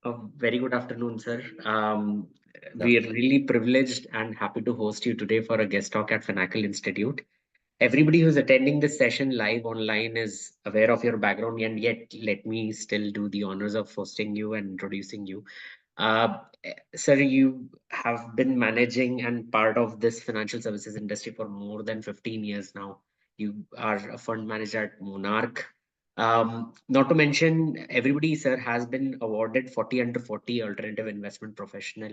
A very good afternoon, sir. Yeah. We are really privileged and happy to host you today for a guest talk at Finacle Institute. Everybody who's attending this session live online is aware of your background, and yet let me still do the honors of hosting you and introducing you. Sir, you have been managing and part of this financial services industry for more than 15 years now. You are a fund manager at Monarch. Not to mention, everybody, sir, has been awarded 40 under 40 alternative investment professional.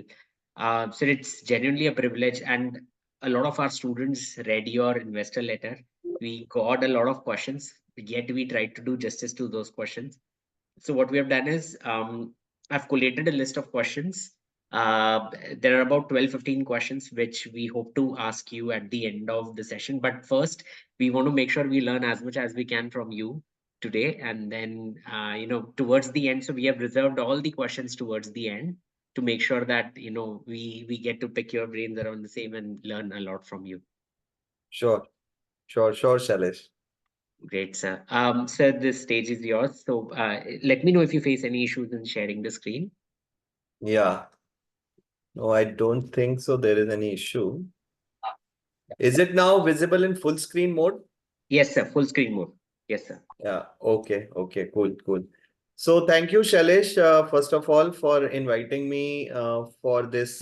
So it's genuinely a privilege, and a lot of our students read your investor letter. We got a lot of questions, yet we tried to do justice to those questions. So what we have done is I've collated a list of questions. There are about 12-15 questions which we hope to ask you at the end of the session. But first, we want to make sure we learn as much as we can from you today. And then, towards the end, so we have reserved all the questions towards the end to make sure that, we get to pick your brains around the same and learn a lot from you. Sure, sure, Shailesh. Great, sir. Sir, this stage is yours. So let me know if you face any issues in sharing the screen. Yeah. No, I don't think so. There is any issue. Is it now visible in full screen mode? Yes, sir. Full screen mode. Yes, sir. Yeah. Okay. Cool. So thank you, Shailesh, first of all, for inviting me for this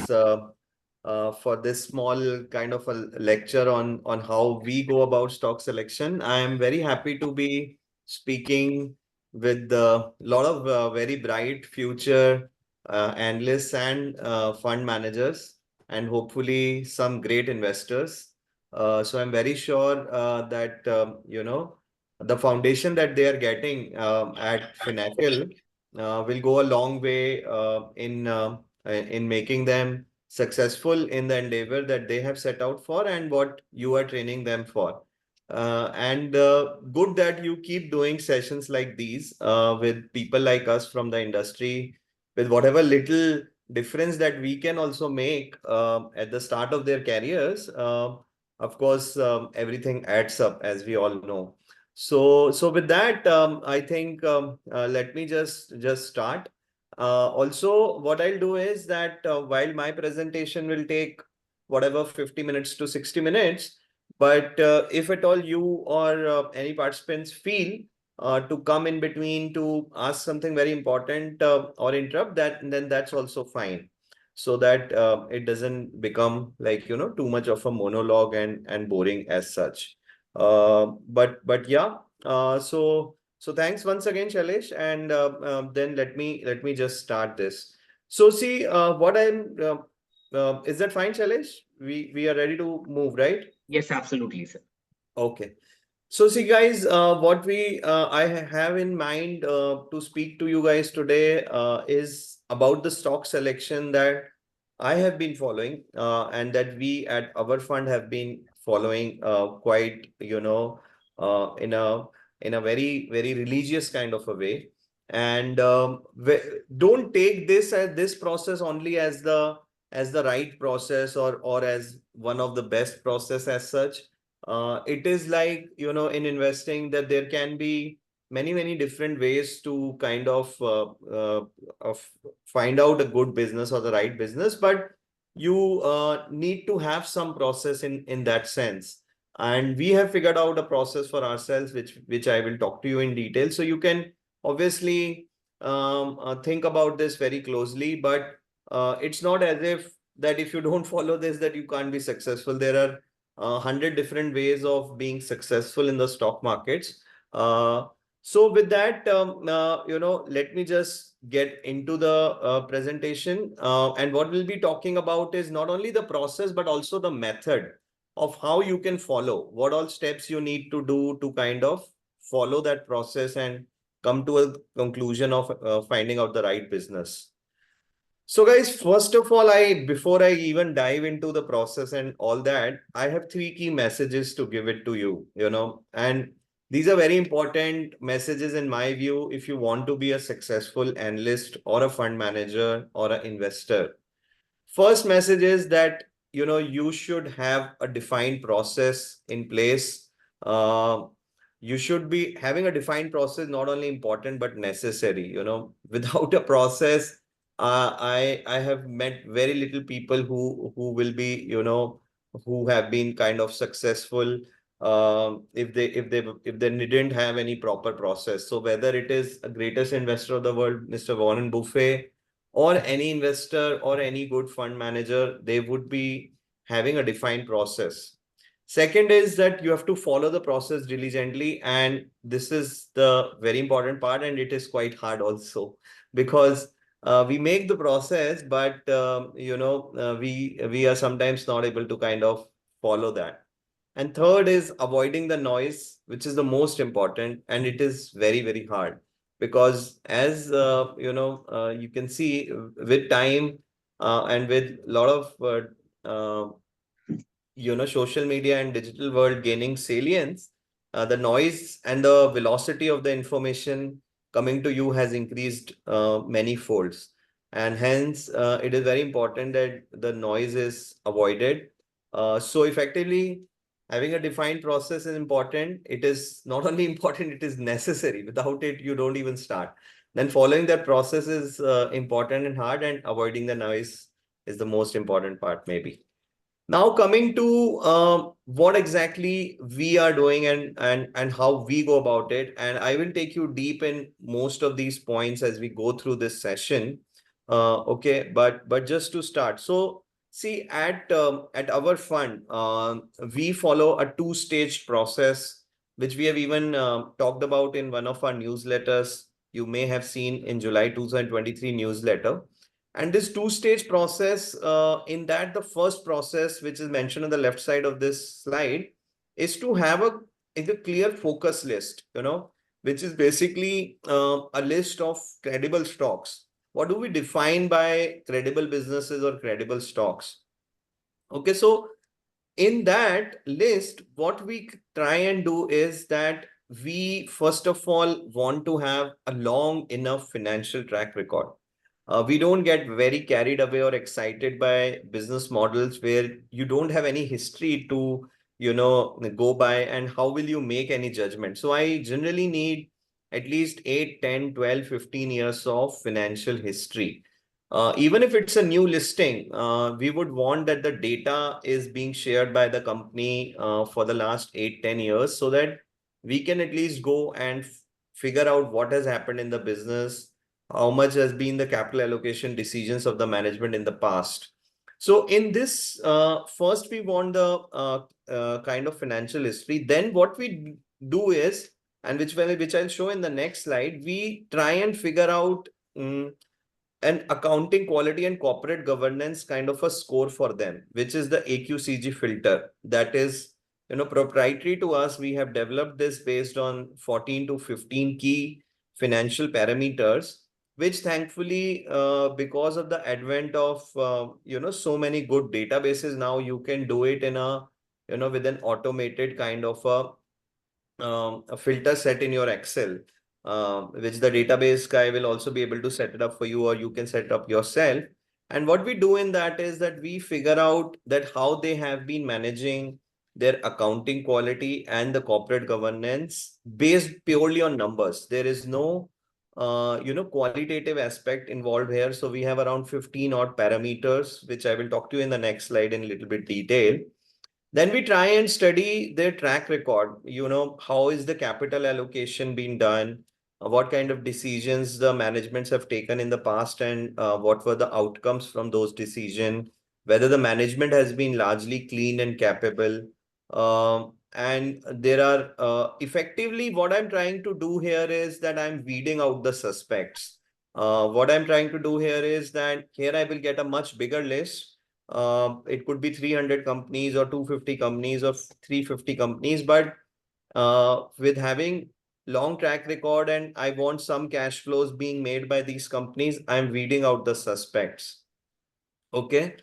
small kind of a lecture on how we go about stock selection. I am very happy to be speaking with a lot of very bright future analysts and fund managers, and hopefully some great investors. So I'm very sure that the foundation that they are getting at Finacle will go a long way in making them successful in the endeavor that they have set out for and what you are training them for. And good that you keep doing sessions like these with people like us from the industry, with whatever little difference that we can also make at the start of their careers. Of course, everything adds up, as we all know. So with that, I think let me just start. Also, what I'll do is that while my presentation will take whatever 50 minutes to 60 minutes, but if at all you or any participants feel to come in between to ask something very important or interrupt that, then that's also fine. So that it doesn't become like, too much of a monologue and boring as such. But yeah, so thanks once again, Shailesh, and then let me just start this. So see, what I'm is that fine, Shailesh? We are ready to move, right? Yes, absolutely, sir. Okay. So see, guys, what I have in mind to speak to you guys today is about the stock selection that I have been following and that we at our fund have been following quite, in a very religious kind of a way. And don't take this process only as the right process or as one of the best process as such. It is like, in investing that there can be many different ways to kind of find out a good business or the right business, but you need to have some process in that sense. And we have figured out a process for ourselves, which I will talk to you in detail. So you can obviously think about this very closely, but it's not as if that if you don't follow this, that you can't be successful. There are 100 different ways of being successful in the stock markets. So with that, let me just get into the presentation. And what we'll be talking about is not only the process, but also the method of how you can follow, what all steps you need to do to kind of follow that process and come to a conclusion of finding out the right business. So guys, first of all, before I even dive into the process and all that, I have three key messages to give it to you, and these are very important messages in my view if you want to be a successful analyst or a fund manager or an investor. First message is that, you should have a defined process in place. Uh, you should be having a defined process, not only important, but necessary, without a process I have met very little people who will be, who have been kind of successful if they didn't have any proper process. So whether it is a greatest investor of the world, Mr. Warren Buffett, or any investor or any good fund manager, they would be having a defined process. Second is that you have to follow the process diligently, and this is the very important part, and it is quite hard also, because we make the process, but we are sometimes not able to kind of follow that. And third is avoiding the noise, which is the most important, and it is very, very hard, because as you can see with time and with a lot of social media and digital world gaining salience, the noise and the velocity of the information coming to you has increased many folds. And hence, it is very important that the noise is avoided. So effectively, having a defined process is important. It is not only important, it is necessary. Without it, you don't even start. Then following that process is important and hard, and avoiding the noise is the most important part, maybe. Now coming to what exactly we are doing, and how we go about it, and I will take you deep in most of these points as we go through this session. Okay, but just to start, so see, at our fund, we follow a two-stage process, which we have even talked about in one of our newsletters. You may have seen in July 2023 newsletter. And this two-stage process, in that the first process, which is mentioned on the left side of this slide, is to have a clear focus list, which is basically a list of credible stocks. What do we define by credible businesses or credible stocks? Okay, so in that list, what we try and do is that we first of all want to have a long enough financial track record. We don't get very carried away or excited by business models where you don't have any history to, go by, and how will you make any judgment? So I generally need at least 8, 10, 12, 15 years of financial history. Even if it's a new listing, we would want that the data is being shared by the company for the last 8, 10 years, so that we can at least go and figure out what has happened in the business, how much has been the capital allocation decisions of the management in the past. So in this, first we want the kind of financial history. Then what we do is, and which I'll show in the next slide, we try and figure out an accounting quality and corporate governance kind of a score for them, which is the AQCG filter. That is, proprietary to us. We have developed this based on 14 to 15 key financial parameters, which thankfully, because of the advent of, so many good databases, now you can do it in with an automated kind of a filter set in your Excel, which the database guy will also be able to set it up for you, or you can set it up yourself. And what we do in that is that we figure out that how they have been managing their accounting quality and the corporate governance based purely on numbers. There is no qualitative aspect involved here. So we have around 15 odd parameters, which I will talk to you in the next slide in a little bit detail. Then we try and study their track record. How is the capital allocation being done? What kind of decisions the managements have taken in the past, and what were the outcomes from those decisions? Whether the management has been largely clean and capable. And there are effectively, what I'm trying to do here is that I'm weeding out the suspects. What I'm trying to do here is that here I will get a much bigger list. It could be 300 companies or 250 companies or 350 companies, but with having long track record, and I want some cash flows being made by these companies, I'm weeding out the suspects. Okay.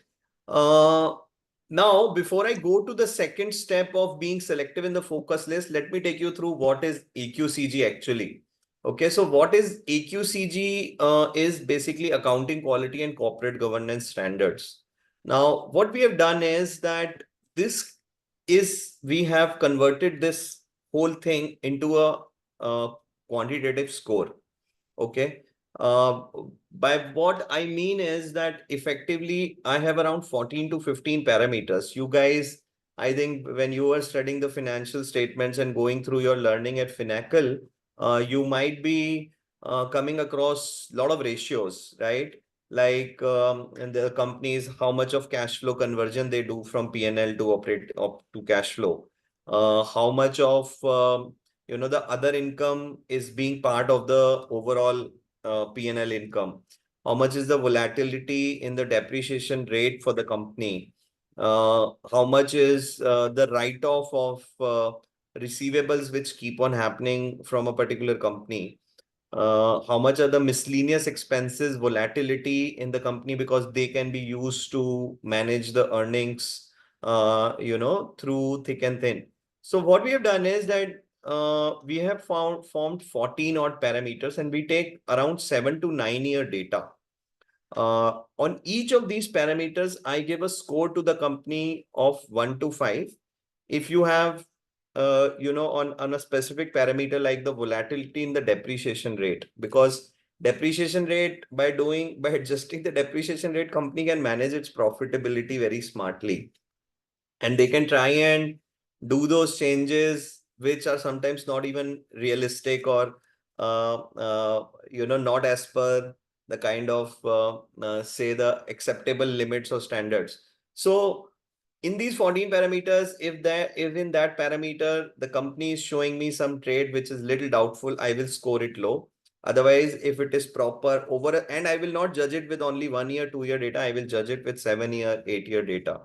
Now, before I go to the second step of being selective in the focus list, let me take you through what is AQCG actually. Okay, so what is AQCG? Is basically accounting quality and corporate governance standards. Now, what we have done is that we have converted this whole thing into a quantitative score. Okay. Uh, by what I mean is that effectively I have around 14 to 15 parameters. You guys, I think when you are studying the financial statements and going through your learning at Finacle, you might be coming across a lot of ratios, right? Like in the companies, how much of cash flow conversion they do from P&L to operate up to cash flow. How much of the other income is being part of the overall P&L income. How much is the volatility in the depreciation rate for the company? How much is the write-off of receivables which keep on happening from a particular company? How much are the miscellaneous expenses volatility in the company because they can be used to manage the earnings, through thick and thin. So what we have done is that we have formed 14 odd parameters and we take around 7 to 9 year data. On each of these parameters, I give a score to the company of 1 to 5. If you have, on a specific parameter like the volatility in the depreciation rate, because depreciation rate, by adjusting the depreciation rate, company can manage its profitability very smartly. And they can try and do those changes, which are sometimes not even realistic or, not as per the kind of, say, the acceptable limits or standards. So in these 14 parameters, if in that parameter the company is showing me some trade which is little doubtful, I will score it low. Otherwise, if it is proper and I will not judge it with only 1 year, 2 year data, I will judge it with 7 year, 8 year data.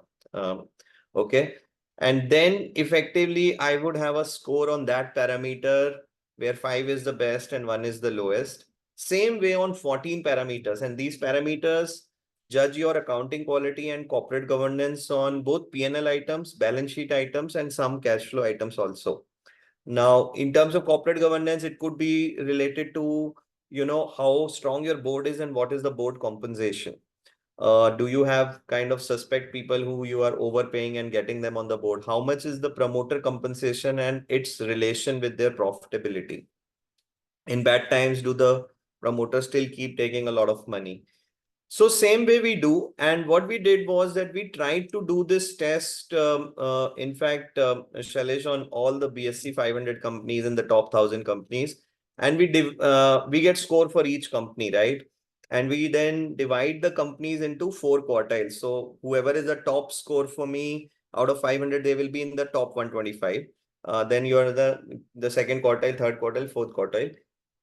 Okay. And then effectively, I would have a score on that parameter where 5 is the best and 1 is the lowest. Same way on 14 parameters. And these parameters judge your accounting quality and corporate governance on both P&L items, balance sheet items, and some cash flow items also. Now, in terms of corporate governance, it could be related to, how strong your board is and what is the board compensation. Do you have kind of suspect people who you are overpaying and getting them on the board? How much is the promoter compensation and its relation with their profitability? In bad times, do the promoters still keep taking a lot of money? So same way we do. And what we did was that we tried to do this test, in fact, Shailesh, on all the BSE 500 companies and the top 1,000 companies. And we get score for each company, right? And we then divide the companies into 4 quartiles. So whoever is the top score for me out of 500, they will be in the top 125. Then you're the second quartile, third quartile, fourth quartile.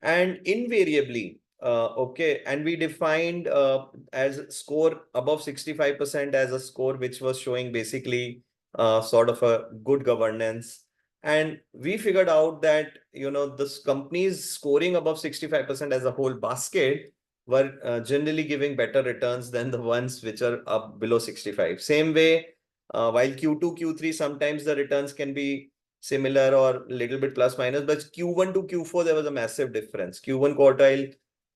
And invariably, okay, and we defined as score above 65% as a score which was showing basically sort of a good governance. And we figured out that, this companies scoring above 65% as a whole basket were generally giving better returns than the ones which are up below 65. Same way, while Q2, Q3, sometimes the returns can be similar or a little bit plus minus, but Q1 to Q4, there was a massive difference. Q1 quartile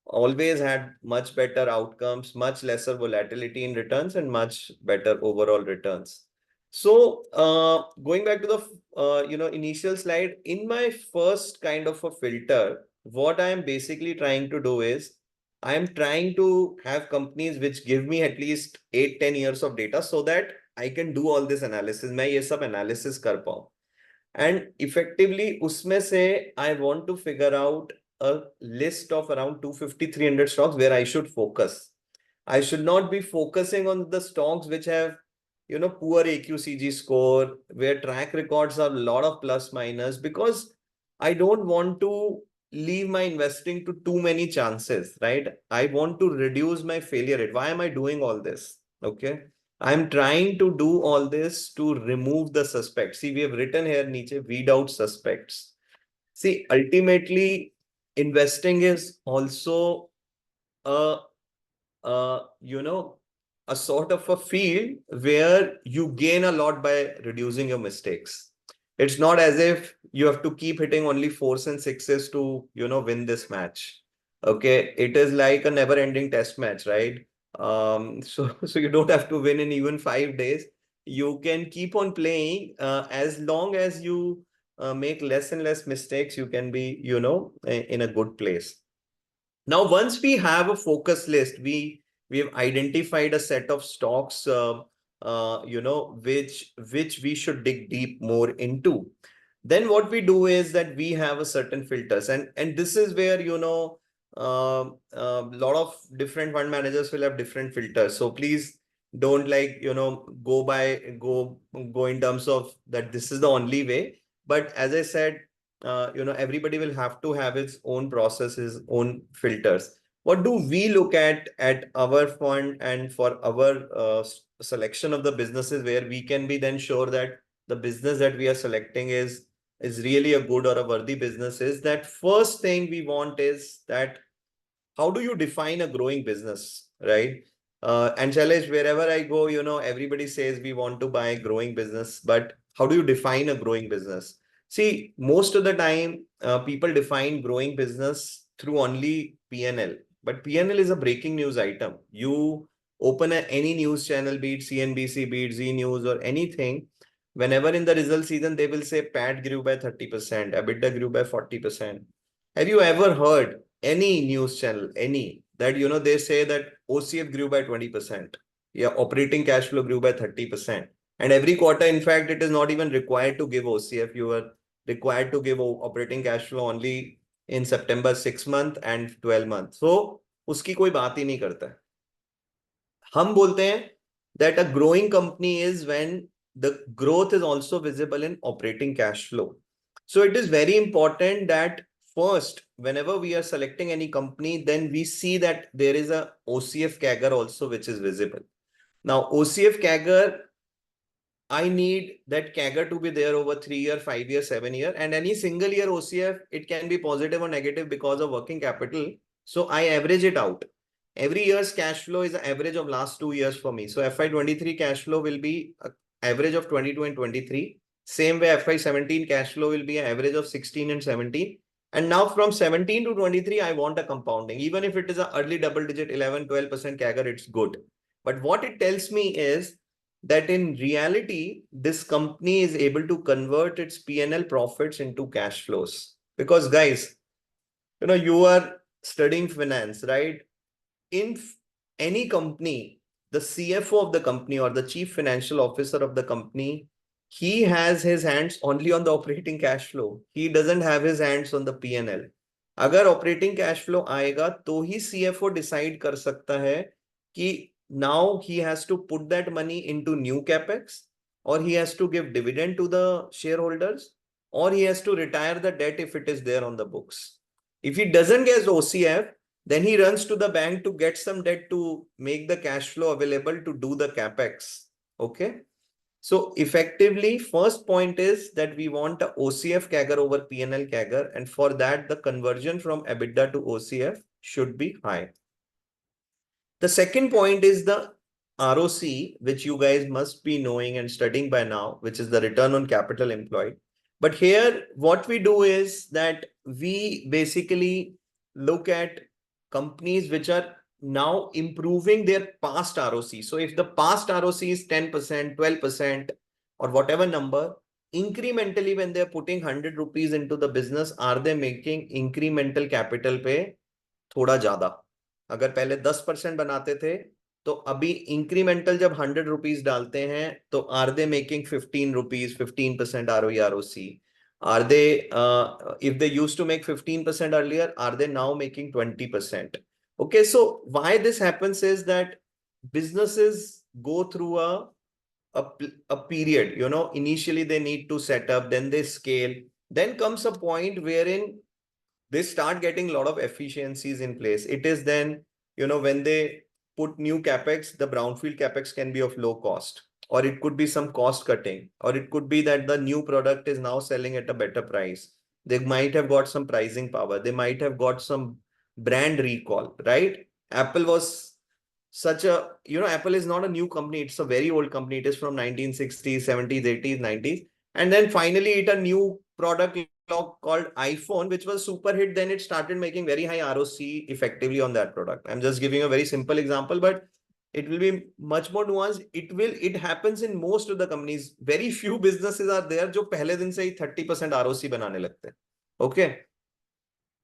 always had much better outcomes, much lesser volatility in returns, and much better overall returns. So going back to the initial slide, in my first kind of a filter, what I am basically trying to do is I am trying to have companies which give me at least 8-10 years of data so that I can do all this analysis. मैं ये सब analysis कर पाऊँ. And effectively, उसमें से I want to figure out a list of around 250-300 stocks where I should focus. I should not be focusing on the stocks which have, poor AQCG score, where track records are a lot of plus minus, because I don't want to leave my investing to too many chances, right? I want to reduce my failure rate. Why am I doing all this? Okay. I'm trying to do all this to remove the suspects. See, we have written here, Nietzsche, weed out suspects. See, ultimately, investing is also a, a sort of a field where you gain a lot by reducing your mistakes. It's not as if you have to keep hitting only fours and sixes to, win this match. Okay. It is like a never ending test match, right? So you don't have to win in even 5 days. You can keep on playing as long as you make less and less mistakes. You can be, in a good place. Now, once we have a focus list, we've identified a set of stocks, which we should dig deep more into. Then what we do is that we have a certain filters, and this is where a lot of different fund managers will have different filters. So please don't go in terms of that this is the only way. But as I said, everybody will have to have its own process, his own filters. What do we look at our fund and for our selection of the businesses where we can be then sure that the business that we are selecting is really a good or a worthy business? Is that first thing we want is that how do you define a growing business, right? And Shailesh, wherever I go, everybody says we want to buy a growing business, but how do you define a growing business? See, most of the time, people define growing business through only P&L, but P&L is a breaking news item. You open any news channel, be it CNBC, be it Z News or anything, whenever in the result season, they will say PAT grew by 30%, EBITDA grew by 40%. Have you ever heard any news channel, any that they say that OCF grew by 20%? Yeah, operating cash flow grew by 30%. And every quarter, in fact, it is not even required to give OCF. You are required to give operating cash flow only in September 6 month and 12 months. So उसकी कोई बात ही नहीं करता है. हम बोलते हैं that a growing company is when the growth is also visible in operating cash flow. So it is very important that first, whenever we are selecting any company, then we see that there is a OCF CAGR also which is visible. Now, OCF CAGR, I need that CAGR to be there over 3 year, 5 year, 7 year, and any single year OCF, it can be positive or negative because of working capital. So I average it out. Every year's cash flow is an average of last 2 years for me. So FY23 cash flow will be an average of 22 and 23. Same way FY17 cash flow will be an average of 16 and 17. And now from 17 to 23, I want a compounding. Even if it is an early double digit 11, 12% CAGR, it's good. But what it tells me is that in reality, this company is able to convert its P&L profits into cash flows. Because guys, you are studying finance, right? In any company, the CFO of the company or the chief financial officer of the company, he has his hands only on the operating cash flow. He doesn't have his hands on the P&L. अगर operating cash flow आएगा तो ही CFO decide कर सकता है कि now he has to put that money into new capex, or he has to give dividend to the shareholders, or he has to retire the debt if it is there on the books. If he doesn't get OCF, then he runs to the bank to get some debt to make the cash flow available to do the capex. Okay. So effectively, first point is that we want a OCF CAGR over P&L CAGR, and for that, the conversion from EBITDA to OCF should be high. The second point is the ROC, which you guys must be knowing and studying by now, which is the return on capital employed. But here, what we do is that we basically look at companies which are now improving their past ROC. So if the past ROC is 10%, 12%, or whatever number, incrementally, when they're putting 100 rupees into the business, are they making incremental capital पे थोड़ा ज्यादा? अगर पहले 10% बनाते थे, तो अभी incremental जब 100 रुपीज डालते हैं, तो are they making 15 rupees, 15% ROE ROC? Are they, if they used to make 15% earlier, are they now making 20%? Okay, so why this happens is that businesses go through a period, initially they need to set up, then they scale, then comes a point wherein they start getting a lot of efficiencies in place. It is then, when they put new capex, the brownfield capex can be of low cost, or it could be some cost cutting, or it could be that the new product is now selling at a better price. They might have got some pricing power. They might have got some brand recall, right? Apple was such a, Apple is not a new company. It's a very old company. It is from 1960s, 70s, 80s, 90s. And then finally it a new product called iPhone, which was super hit. Then it started making very high ROC effectively on that product. I'm just giving a very simple example, but it will be much more nuanced. It happens in most of the companies. Very few businesses are there जो पहले दिन से ही 30% ROC बनाने लगते हैं. Okay.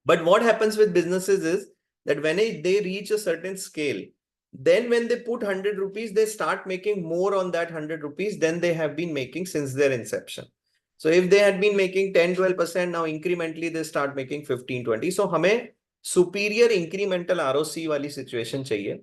But what happens with businesses is that when they reach a certain scale, then when they put 100 rupees, they start making more on that 100 rupees than they have been making since their inception. So if they had been making 10-12%, now incrementally they start making 15-20. So हमें superior incremental ROC वाली situation चाहिए,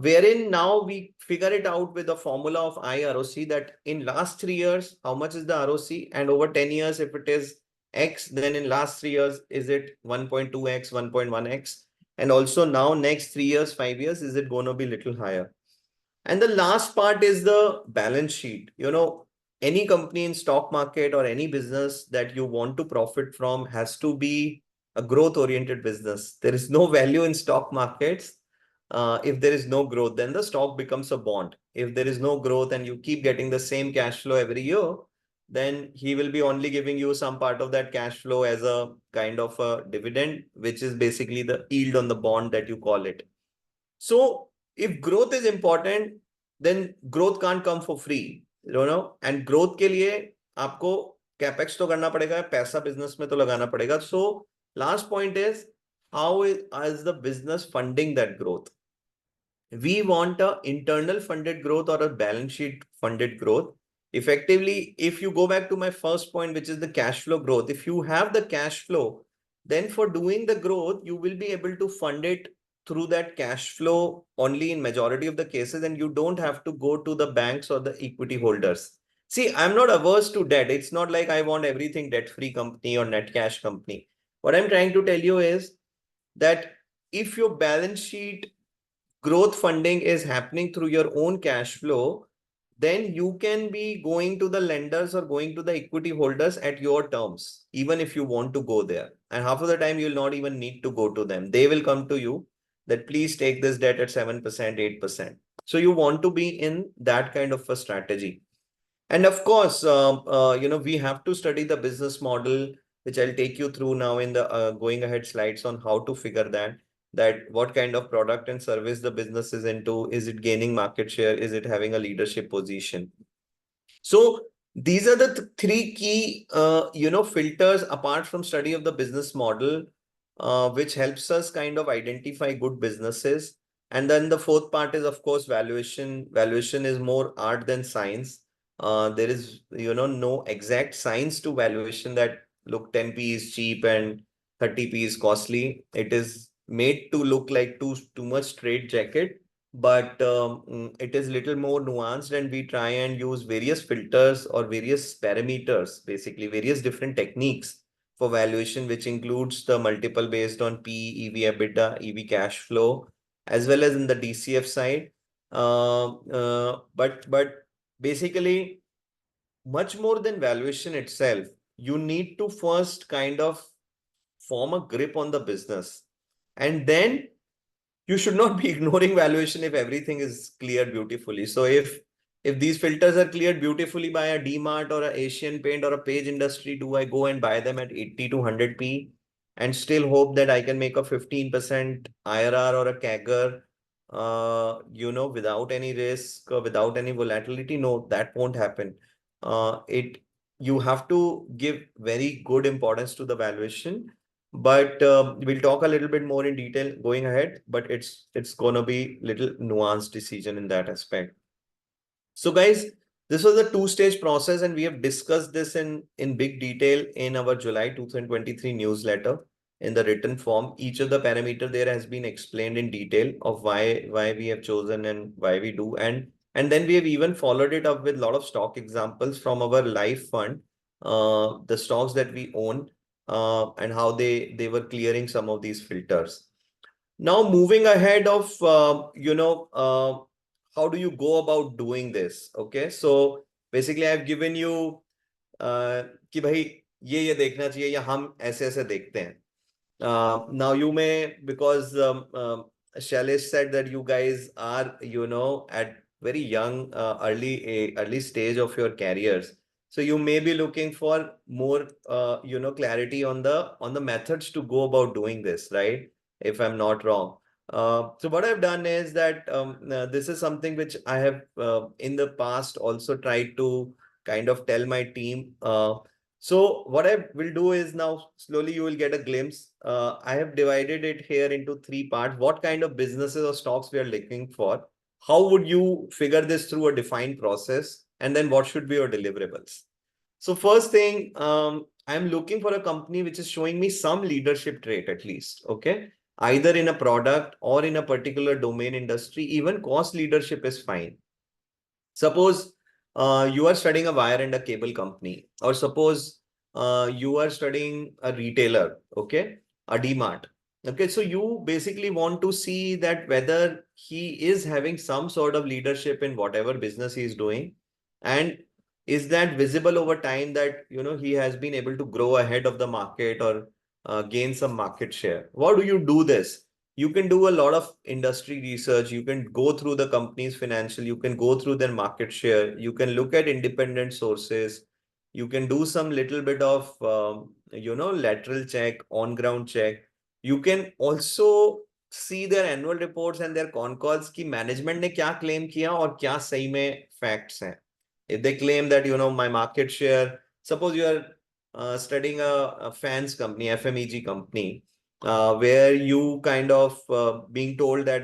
wherein now we figure it out with the formula of IROC, that in last 3 years, how much is the ROC, and over 10 years, if it is X, then in last 3 years, is it 1.2X, 1.1X? And also now next 3 years, 5 years, is it going to be little higher? And the last part is the balance sheet. Any company in stock market or any business that you want to profit from has to be a growth oriented business. There is no value in stock markets. If there is no growth, then the stock becomes a bond. If there is no growth and you keep getting the same cash flow every year, then he will be only giving you some part of that cash flow as a kind of a dividend, which is basically the yield on the bond that you call it. So if growth is important, then growth can't come for free, and growth के लिए आपको capex तो करना पड़ेगा, पैसा business में तो लगाना पड़ेगा. So last point is, how is the business funding that growth? We want a internal funded growth or a balance sheet funded growth. Effectively, if you go back to my first point, which is the cash flow growth, if you have the cash flow, then for doing the growth, you will be able to fund it through that cash flow only in majority of the cases, and you don't have to go to the banks or the equity holders. See, I'm not averse to debt. It's not like I want everything debt-free company or net cash company. What I'm trying to tell you is that if your balance sheet growth funding is happening through your own cash flow, then you can be going to the lenders or going to the equity holders at your terms, even if you want to go there. And half of the time, you'll not even need to go to them. They will come to you that please take this debt at 7%, 8%. So you want to be in that kind of a strategy. And of course, we have to study the business model, which I'll take you through now in the going ahead slides on how to figure that what kind of product and service the business is into. Is it gaining market share? Is it having a leadership position? So these are the three key, filters apart from study of the business model, which helps us kind of identify good businesses. And then the fourth part is, of course, valuation. Valuation is more art than science. There is, no exact science to valuation that look 10p is cheap and 30p is costly. It is made to look like too much straight jacket, but it is little more nuanced, and we try and use various filters or various parameters, basically various different techniques for valuation, which includes the multiple based on P, EV, EBITDA, EV cash flow, as well as in the DCF side. But basically, much more than valuation itself, you need to first kind of form a grip on the business, and then you should not be ignoring valuation if everything is cleared beautifully. So if these filters are cleared beautifully by a DMart or a Asian Paint or a Page Industry, do I go and buy them at 80 to 100p and still hope that I can make a 15% IRR or a CAGR, without any risk or without any volatility? No, that won't happen. You have to give very good importance to the valuation, but we'll talk a little bit more in detail going ahead, but it's gonna be little nuanced decision in that aspect. So guys, this was a two-stage process, and we have discussed this in big detail in our July 2023 newsletter in the written form. Each of the parameter there has been explained in detail of why we have chosen and why we do, and then we have even followed it up with a lot of stock examples from our life fund, the stocks that we own, and how they were clearing some of these filters. Now moving ahead of how do you go about doing this? Okay, so basically I've given you कि भाई ये देखना चाहिए या हम ऐसे ऐसे देखते हैं. Now you may, because Shailesh said that you guys are, at very young, early stage of your careers. So you may be looking for more, clarity on the methods to go about doing this, right? If I'm not wrong. So what I've done is that this is something which I have in the past also tried to kind of tell my team. So what I will do is now slowly you will get a glimpse. I have divided it here into three parts. What kind of businesses or stocks we are looking for? How would you figure this through a defined process? And then what should be your deliverables? So first thing, I'm looking for a company which is showing me some leadership trait at least. Okay. Either in a product or in a particular domain industry, even cost leadership is fine. Suppose you are studying a wire and a cable company, or suppose you are studying a retailer, okay, a DMart. Okay, so you basically want to see that whether he is having some sort of leadership in whatever business he is doing, and is that visible over time that he has been able to grow ahead of the market or gain some market share. What do you do this? You can do a lot of industry research. You can go through the company's financial, you can go through their market share, you can look at independent sources, you can do some little bit of lateral check, on ground check. You can also see their annual reports and their con calls ki management ने क्या claim किया और क्या सही में facts हैं. If they claim that my market share, suppose you are studying a fans company, FMEG company, where you kind of being told that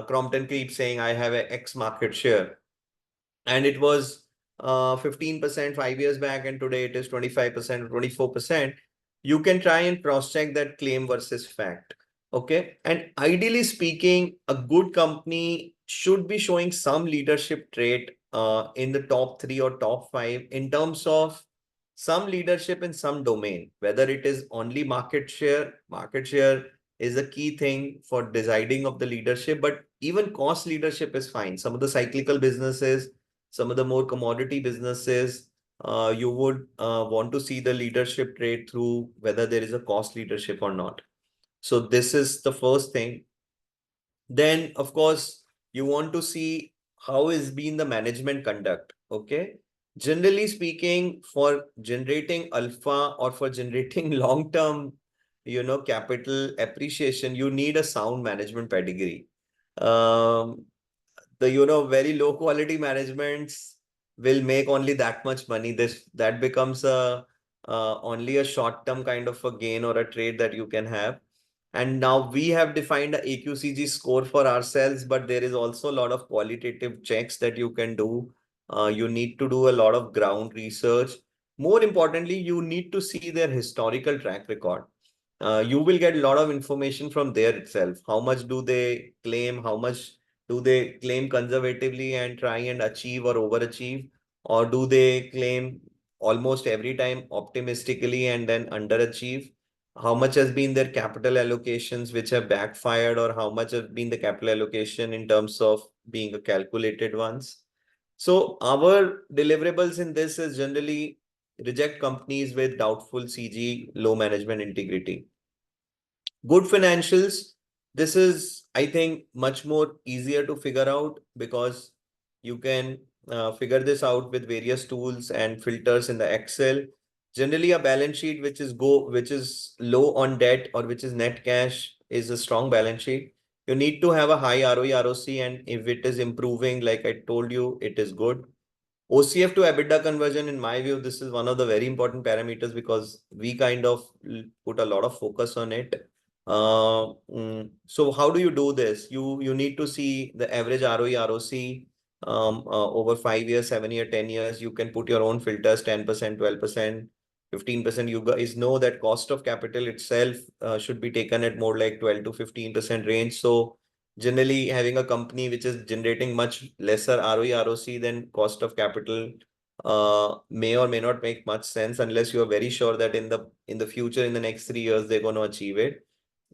Crompton keeps saying I have a X market share, and it was 15% 5 years back, and today it is 25% or 24%. You can try and cross check that claim versus fact. Okay, and ideally speaking, a good company should be showing some leadership trait in the top 3 or top 5 in terms of some leadership in some domain, whether it is only market share. Market share is a key thing for deciding of the leadership, but even cost leadership is fine. Some of the cyclical businesses, some of the more commodity businesses, you would want to see the leadership trait through whether there is a cost leadership or not. So this is the first thing. Then, of course, you want to see how is been the management conduct. Okay. Generally speaking, for generating alpha or for generating long-term, capital appreciation, you need a sound management pedigree. Um, the very low quality managements will make only that much money. This that becomes a only a short term kind of a gain or a trade that you can have. And now we have defined a AQCG score for ourselves, but there is also a lot of qualitative checks that you can do. You need to do a lot of ground research. More importantly, you need to see their historical track record. You will get a lot of information from there itself. How much do they claim? How much do they claim conservatively and try and achieve or overachieve? Or do they claim almost every time optimistically and then underachieve? How much has been their capital allocations which have backfired, or how much has been the capital allocation in terms of being a calculated ones? So our deliverables in this is generally reject companies with doubtful CG, low management integrity. Good financials, this is, I think, much more easier to figure out because you can figure this out with various tools and filters in the Excel. Generally, a balance sheet which is low on debt or which is net cash is a strong balance sheet. You need to have a high ROE, ROC, and if it is improving, like I told you, it is good. OCF to EBITDA conversion, in my view, this is one of the very important parameters because we kind of put a lot of focus on it. So how do you do this? You need to see the average ROE, ROC over 5 years, 7 year, 10 years. You can put your own filters, 10%, 12%, 15%. You guys know that cost of capital itself should be taken at more like 12 to 15% range. So generally having a company which is generating much lesser ROE, ROC than cost of capital may or may not make much sense unless you are very sure that in the future, in the next 3 years, they're going to achieve it.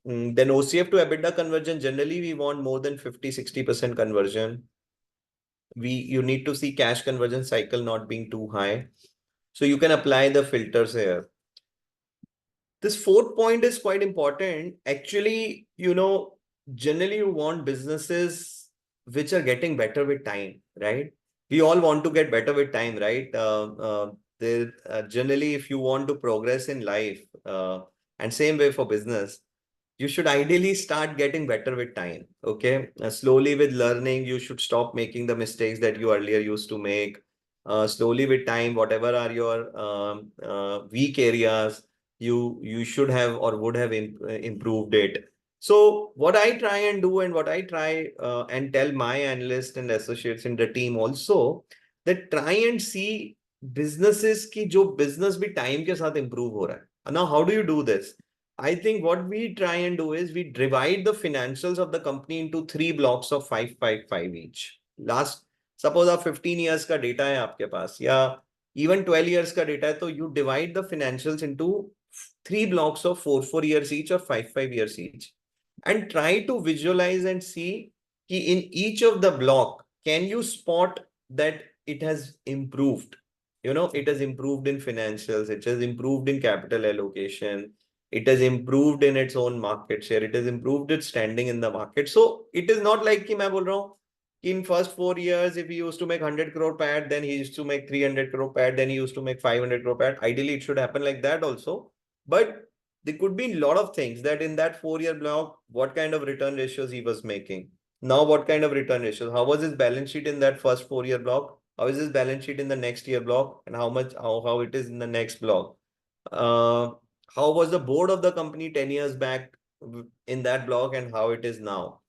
Then OCF to EBITDA conversion, generally we want more than 50-60% conversion. You need to see cash conversion cycle not being too high. So you can apply the filters here. This fourth point is quite important. Actually, generally you want businesses which are getting better with time, right? We all want to get better with time, right? Generally, if you want to progress in life, and same way for business, you should ideally start getting better with time. Okay. Slowly with learning, you should stop making the mistakes that you earlier used to make. slowly with time, whatever are your weak areas, you should have or would have improved it. So what I try and do, and what I try and tell my analysts and associates in the team also, that try and see businesses की जो business भी time के साथ improve हो रहा है. Now, how do you do this? I think what we try and do is we divide the financials of the company into 3 blocks of 5 each. Suppose आप 15 years का data है आपके पास, या even 12 years का data है, तो you divide the financials into 3 blocks of 4 years each or 5 years each, and try to visualize and see कि in each of the block, can you spot that it has improved? It has improved in financials, it has improved in capital allocation, it has improved in its own market share, it has improved its standing in the market. So it is not like कि मैं बोल रहा हूँ in first 4 years, if he used to make 100 crore PAT, then he used to make 300 crore PAT, then he used to make 500 crore PAT. Ideally, it should happen like that also. But there could be a lot of things that in that 4 year block, what kind of return ratios he was making. Now, what kind of return ratios? How was his balance sheet in that first 4 year block? How is his balance sheet in the next year block? And how it is in the next block? How was the board of the company 10 years back in that block and how it is now?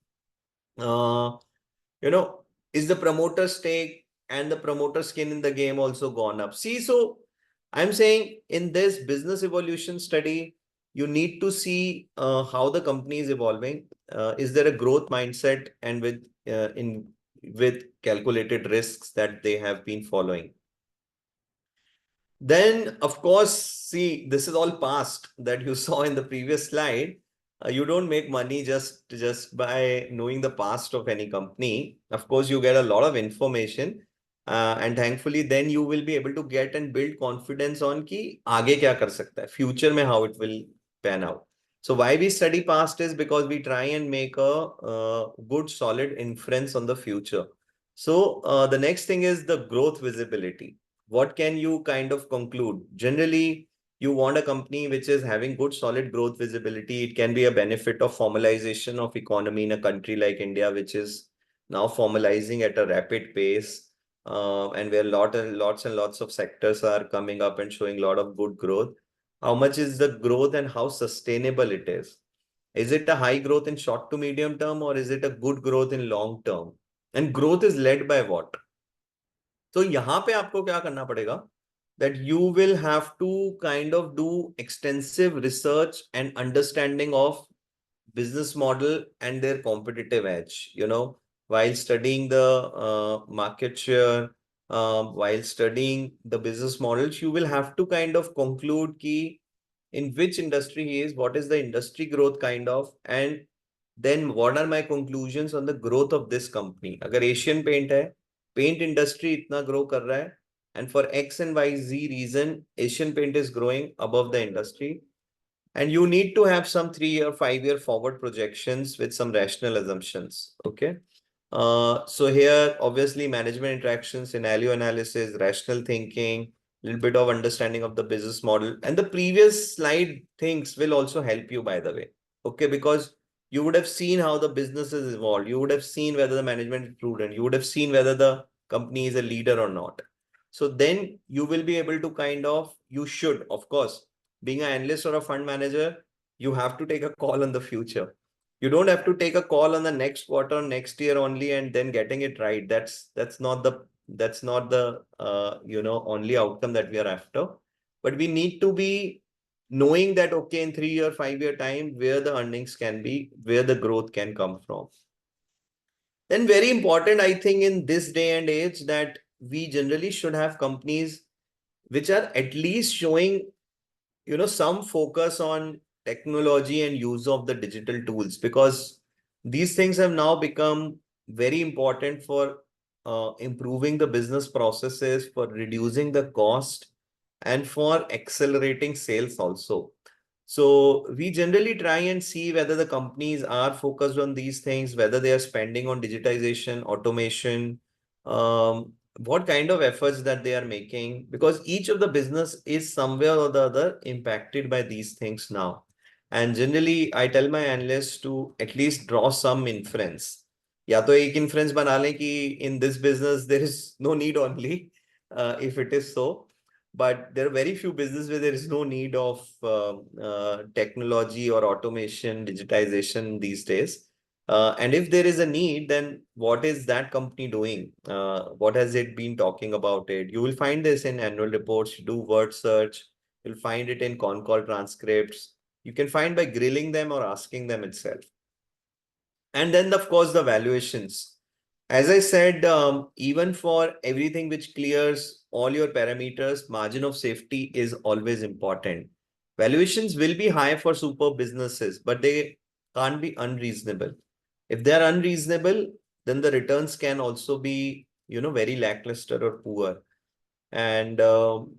You know, is the promoter stake and the promoter skin in the game also gone up? See, so I'm saying in this business evolution study, you need to see how the company is evolving. Is there a growth mindset and with calculated risks that they have been following? Then, of course, see, this is all past that you saw in the previous slide. You don't make money just by knowing the past of any company. Of course, you get a lot of information, and thankfully, then you will be able to get and build confidence on कि आगे क्या कर सकता है, future में how it will pan out. So why we study past is because we try and make a good solid inference on the future. So the next thing is the growth visibility. What can you kind of conclude? Generally, you want a company which is having good solid growth visibility. It can be a benefit of formalization of economy in a country like India, which is now formalizing at a rapid pace, and where lots and lots of sectors are coming up and showing a lot of good growth. How much is the growth and how sustainable it is? Is it a high growth in short to medium term, or is it a good growth in long term? And growth is led by what? तो यहाँ पे आपको क्या करना पड़ेगा, that you will have to kind of do extensive research and understanding of business model and their competitive edge, while studying the market share, while studying the business models, you will have to kind of conclude key in which industry he is, what is the industry growth kind of, and then what are my conclusions on the growth of this company. अगर Asian Paint है, paint industry इतना grow कर रहा है, and for X and Y Z reason, Asian Paint is growing above the industry, and you need to have some 3 or 5 year forward projections with some rational assumptions. Okay. So here, obviously, management interaction, scenario analysis, rational thinking, little bit of understanding of the business model, and the previous slide things will also help you, by the way. Okay, because you would have seen how the business has evolved. You would have seen whether the management is prudent. You would have seen whether the company is a leader or not. So then you will be able to you should, of course, being an analyst or a fund manager, you have to take a call on the future. You don't have to take a call on the next quarter, next year only, and then getting it right. That's not the only outcome that we are after. But we need to be knowing that, okay, in 3 or 5 year time, where the earnings can be, where the growth can come from. Then very important, I think, in this day and age, that we generally should have companies which are at least showing some focus on technology and use of the digital tools, because these things have now become very important for improving the business processes, for reducing the cost, and for accelerating sales also. So we generally try and see whether the companies are focused on these things, whether they are spending on digitization, automation, what kind of efforts that they are making, because each of the business is somewhere or the other impacted by these things now. And generally, I tell my analysts to at least draw some inference. या तो एक inference बना लें कि in this business there is no need only, if it is so. But there are very few businesses where there is no need of technology or automation, digitization these days. And if there is a need, then what is that company doing? What has it been talking about it? You will find this in annual reports. You do word search. You'll find it in con call transcripts. You can find by grilling them or asking them itself. And then, of course, the valuations. As I said, even for everything which clears all your parameters, margin of safety is always important. Valuations will be high for super businesses, but they can't be unreasonable. If they are unreasonable, then the returns can also be, very lackluster or poor. And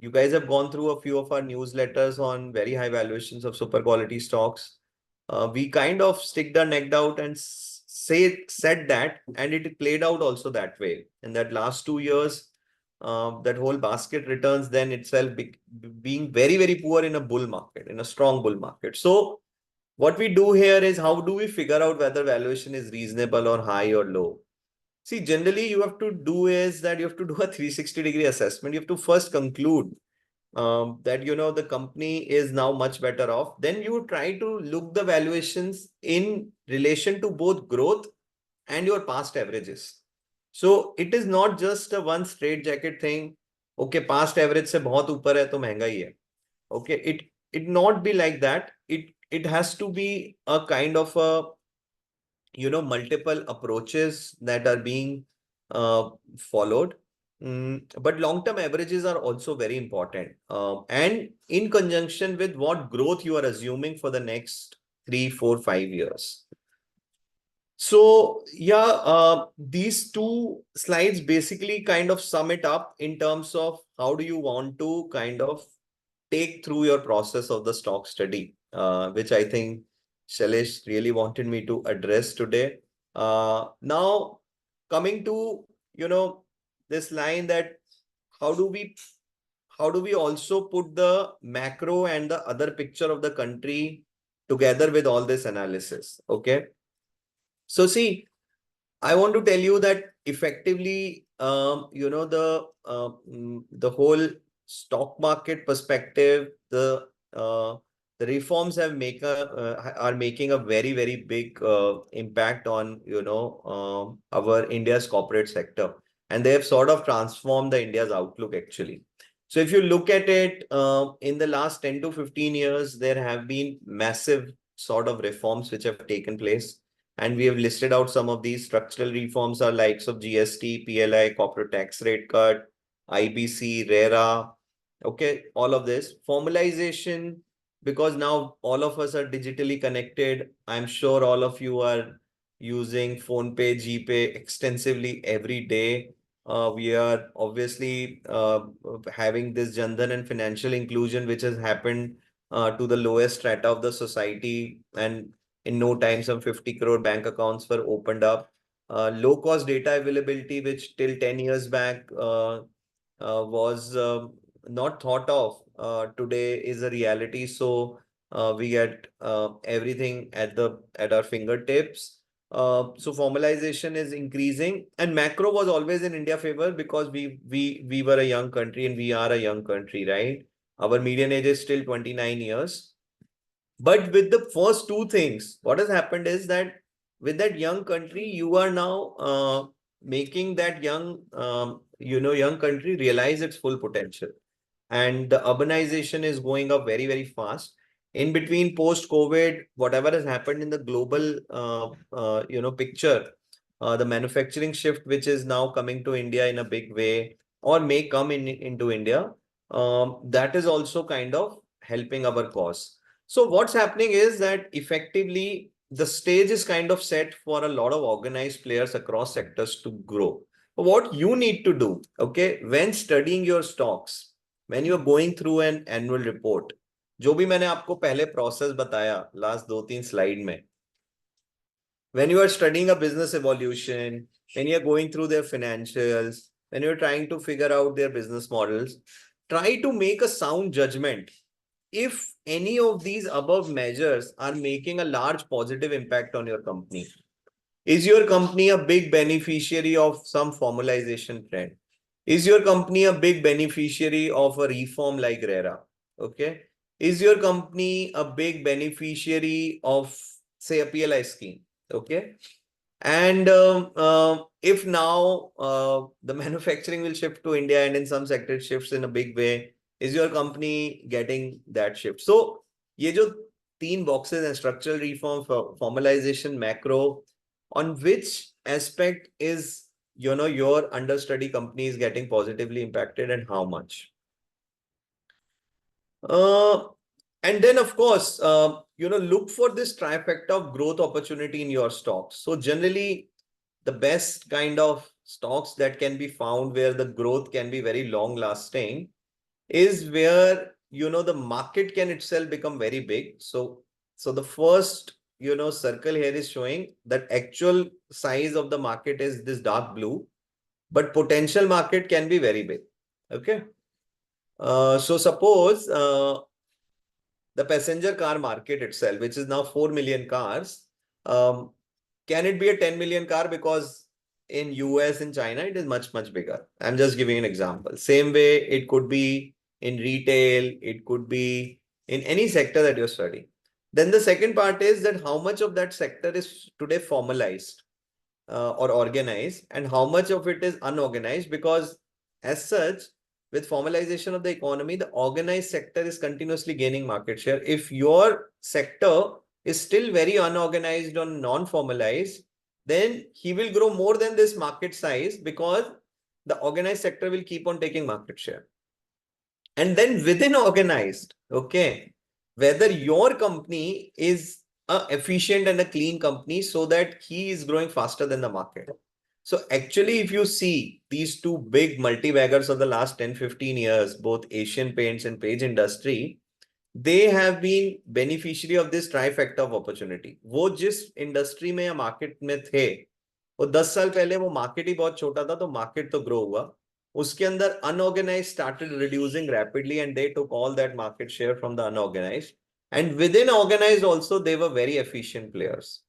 you guys have gone through a few of our newsletters on very high valuations of super quality stocks. We kind of stick the neck out and said that, and it played out also that way. In that last 2 years, that whole basket returns then itself being very, very poor in a bull market, in a strong bull market. So what we do here is, how do we figure out whether valuation is reasonable or high or low? See, generally you have to do is that you have to do a 360-degree assessment. You have to first conclude that, the company is now much better off. Then you try to look the valuations in relation to both growth and your past averages. So it is not just a one straight jacket thing. Okay, past average से बहुत ऊपर है तो महंगा ही है. Okay, it not be like that. It has to be a kind of a multiple approaches that are being followed. But long-term averages are also very important. And in conjunction with what growth you are assuming for the next 3, 4, 5 years. So yeah, these two slides basically kind of sum it up in terms of how do you want to kind of take through your process of the stock study, which I think Shailesh really wanted me to address today. Now, coming to, this line that how do we also put the macro and the other picture of the country together with all this analysis? Okay. So see, I want to tell you that effectively, the whole stock market perspective, the reforms are making a very, very big impact on our India's corporate sector, and they have sort of transformed the India's outlook actually. So if you look at it, in the last 10 to 15 years, there have been massive sort of reforms which have taken place. And we have listed out some of these structural reforms are likes of GST, PLI, corporate tax rate cut, IBC, RERA. Okay, all of this. Formalization, because now all of us are digitally connected. I'm sure all of you are using PhonePe, GPay extensively every day. We are obviously having this Jandan and financial inclusion, which has happened to the lowest strata of the society. And in no time, some 50 crore bank accounts were opened up. Low cost data availability, which till 10 years back was not thought of, today is a reality. So we get everything at our fingertips. So formalization is increasing, and macro was always in India favor because we were a young country and we are a young country, right? Our median age is still 29 years. But with the first two things, what has happened is that with that young country, you are now making that young country realize its full potential. And the urbanization is going up very, very fast. In between post-COVID, whatever has happened in the global, picture, the manufacturing shift, which is now coming to India in a big way, or may come into India, that is also kind of helping our cause. So what's happening is that effectively the stage is kind of set for a lot of organized players across sectors to grow. What you need to do, okay, when studying your stocks, when you are going through an annual report, जो भी मैंने आपको पहले process बताया last 2-3 slide में, when you are studying a business evolution, when you are going through their financials, when you're trying to figure out their business models, try to make a sound judgment if any of these above measures are making a large positive impact on your company. Is your company a big beneficiary of some formalization trend? Is your company a big beneficiary of a reform like RERA? Okay. Is your company a big beneficiary of, say, a PLI scheme? Okay. And if now the manufacturing will shift to India and in some sectors shifts in a big way, is your company getting that shift? So, ये जो तीन boxes हैं, structural reform, formalization, macro, on which aspect is, your understudy company is getting positively impacted and how much? Uh, and then, of course, look for this trifecta of growth opportunity in your stocks. So generally, the best kind of stocks that can be found where the growth can be very long lasting is where, the market can itself become very big. So the first, circle here is showing that actual size of the market is this dark blue, but potential market can be very big. Okay. So suppose the passenger car market itself, which is now 4 million cars, um, can it be a 10 million car? Because in US and China, it is much, much bigger. I'm just giving an example. Same way, it could be in retail, it could be in any sector that you're studying. Then the second part is that how much of that sector is today formalized or organized, and how much of it is unorganized, because as such, with formalization of the economy, the organized sector is continuously gaining market share. If your sector is still very unorganized or non-formalized, then he will grow more than this market size because the organized sector will keep on taking market share. And then within organized, okay, whether your company is a efficient and a clean company so that he is growing faster than the market. So actually, if you see these two big multi-baggers of the last 10-15 years, both Asian Paints and Page Industry, they have been beneficiary of this trifecta of opportunity. वो जिस industry में या market में थे, वो 10 साल पहले वो मार्केट ही बहुत छोटा था, तो मार्केट तो ग्रो हुआ. उसके अंदर unorganized started reducing rapidly and they took all that market share from the unorganized. And within organized also, they were very efficient players.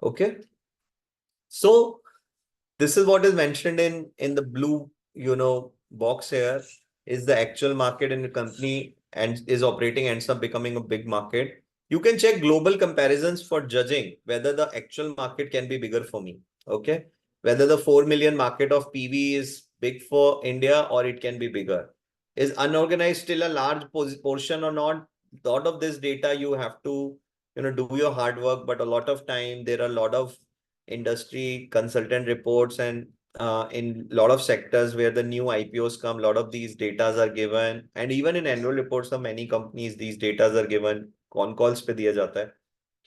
Okay. So this is what is mentioned in the blue, box here is the actual market in the company and is operating, ends up becoming a big market. You can check global comparisons for judging whether the actual market can be bigger for me. Okay. Whether the 4 million market of PV is big for India or it can be bigger. Is unorganized still a large portion or not? A lot of this data you have to, do your hard work, but a lot of time there are a lot of industry consultant reports and in a lot of sectors where the new IPOs come, a lot of these datas are given, and even in annual reports of many companies, these datas are given. Con calls पे दिया जाता है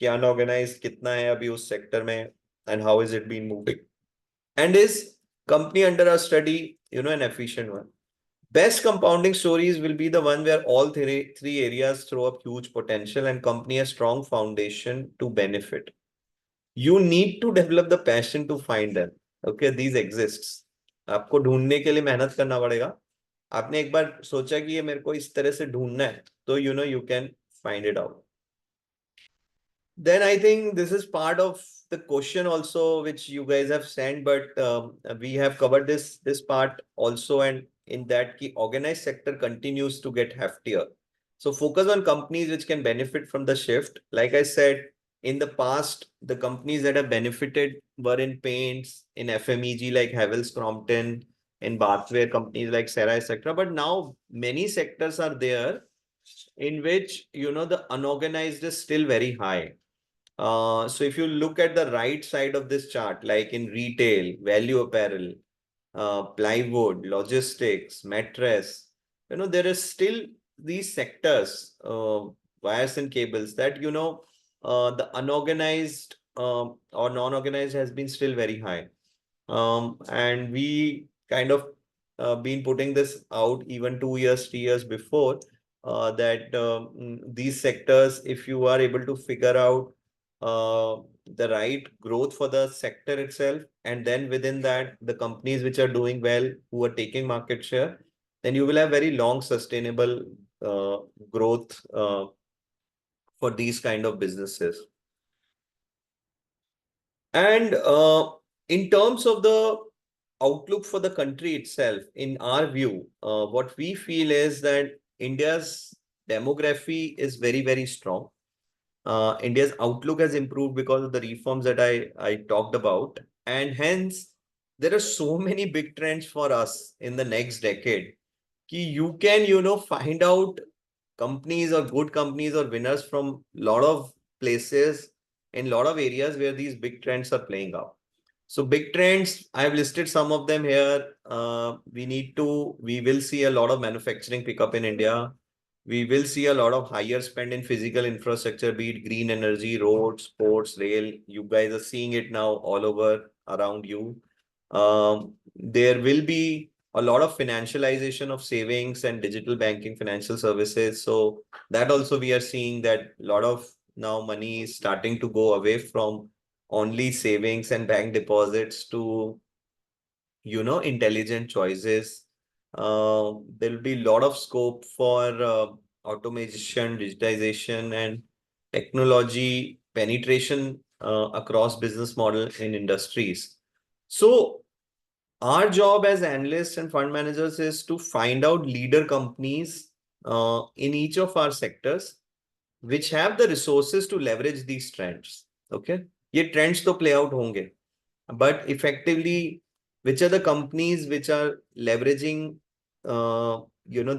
कि unorganized कितना है अभी उस sector में and how is it been moving, and is company under a study, an efficient one. Best compounding stories will be the one where all three areas throw up huge potential and company a strong foundation to benefit. You need to develop the passion to find them. Okay, these exists. आपको ढूंढने के लिए मेहनत करना पड़ेगा. आपने एक बार सोचा कि ये मेरे को इस तरह से ढूंढना है, तो you can find it out. Then I think this is part of the question also which you guys have sent, but we have covered this part also, and in that key organized sector continues to get heftier. So focus on companies which can benefit from the shift. Like I said, in the past, the companies that have benefited were in paints, in FMEG like Havells Crompton, in bathware companies like Serra, etc. But now many sectors are there in which the unorganized is still very high. So if you look at the right side of this chart, like in retail, value apparel, plywood, logistics, mattress, there is still these sectors, wires and cables that, the unorganized or non-organized has been still very high. And we kind of been putting this out even 2 years, 3 years before that these sectors, if you are able to figure out the right growth for the sector itself, and then within that, the companies which are doing well, who are taking market share, then you will have very long sustainable growth for these kind of businesses. And in terms of the outlook for the country itself, in our view, what we feel is that India's demography is very, very strong. India's outlook has improved because of the reforms that I talked about. And hence, there are so many big trends for us in the next decade. You can, find out companies or good companies or winners from a lot of places in a lot of areas where these big trends are playing out. So big trends, I've listed some of them here. We will see a lot of manufacturing pickup in India. We will see a lot of higher spend in physical infrastructure, be it green energy, roads, ports, rail. You guys are seeing it now all over around you. There will be a lot of financialization of savings and digital banking financial services. So that also we are seeing that a lot of now money is starting to go away from only savings and bank deposits to, intelligent choices. There will be a lot of scope for automation, digitization, and technology penetration across business model in industries. So our job as analysts and fund managers is to find out leader companies in each of our sectors which have the resources to leverage these trends. Okay, ये trends तो play out होंगे, but effectively, which are the companies which are leveraging,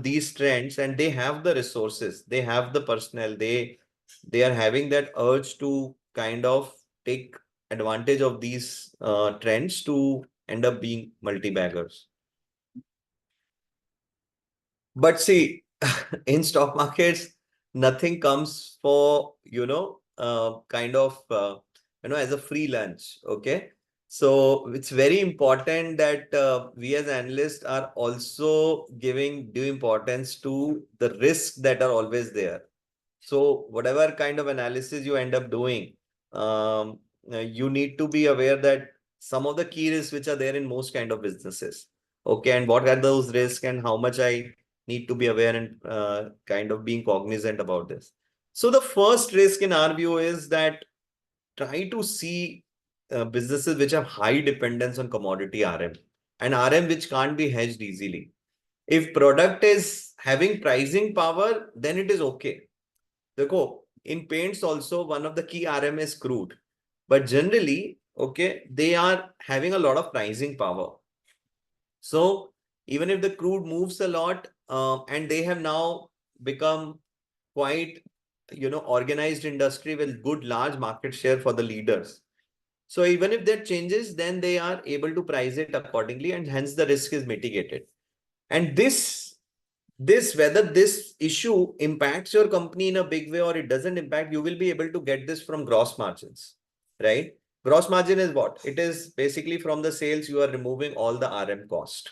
these trends, and they have the resources, they have the personnel, they are having that urge to kind of take advantage of these trends to end up being multi-baggers. But see, in stock markets, nothing comes for, as a free lunch. Okay. So it's very important that we as analysts are also giving due importance to the risks that are always there. So whatever kind of analysis you end up doing, you need to be aware that some of the key risks which are there in most kind of businesses. Okay. And what are those risks and how much I need to be aware and kind of being cognizant about this. So the first risk in our view is that try to see businesses which have high dependence on commodity RM and RM which can't be hedged easily. If product is having pricing power, then it is okay. Dekho, in paints also, one of the key RM is crude. But generally, okay, they are having a lot of pricing power. So even if the crude moves a lot, and they have now become quite, organized industry with good large market share for the leaders. So even if that changes, then they are able to price it accordingly, and hence the risk is mitigated. And whether this issue impacts your company in a big way or it doesn't impact, you will be able to get this from gross margins, right? Gross margin is what? It is basically from the sales, you are removing all the RM cost.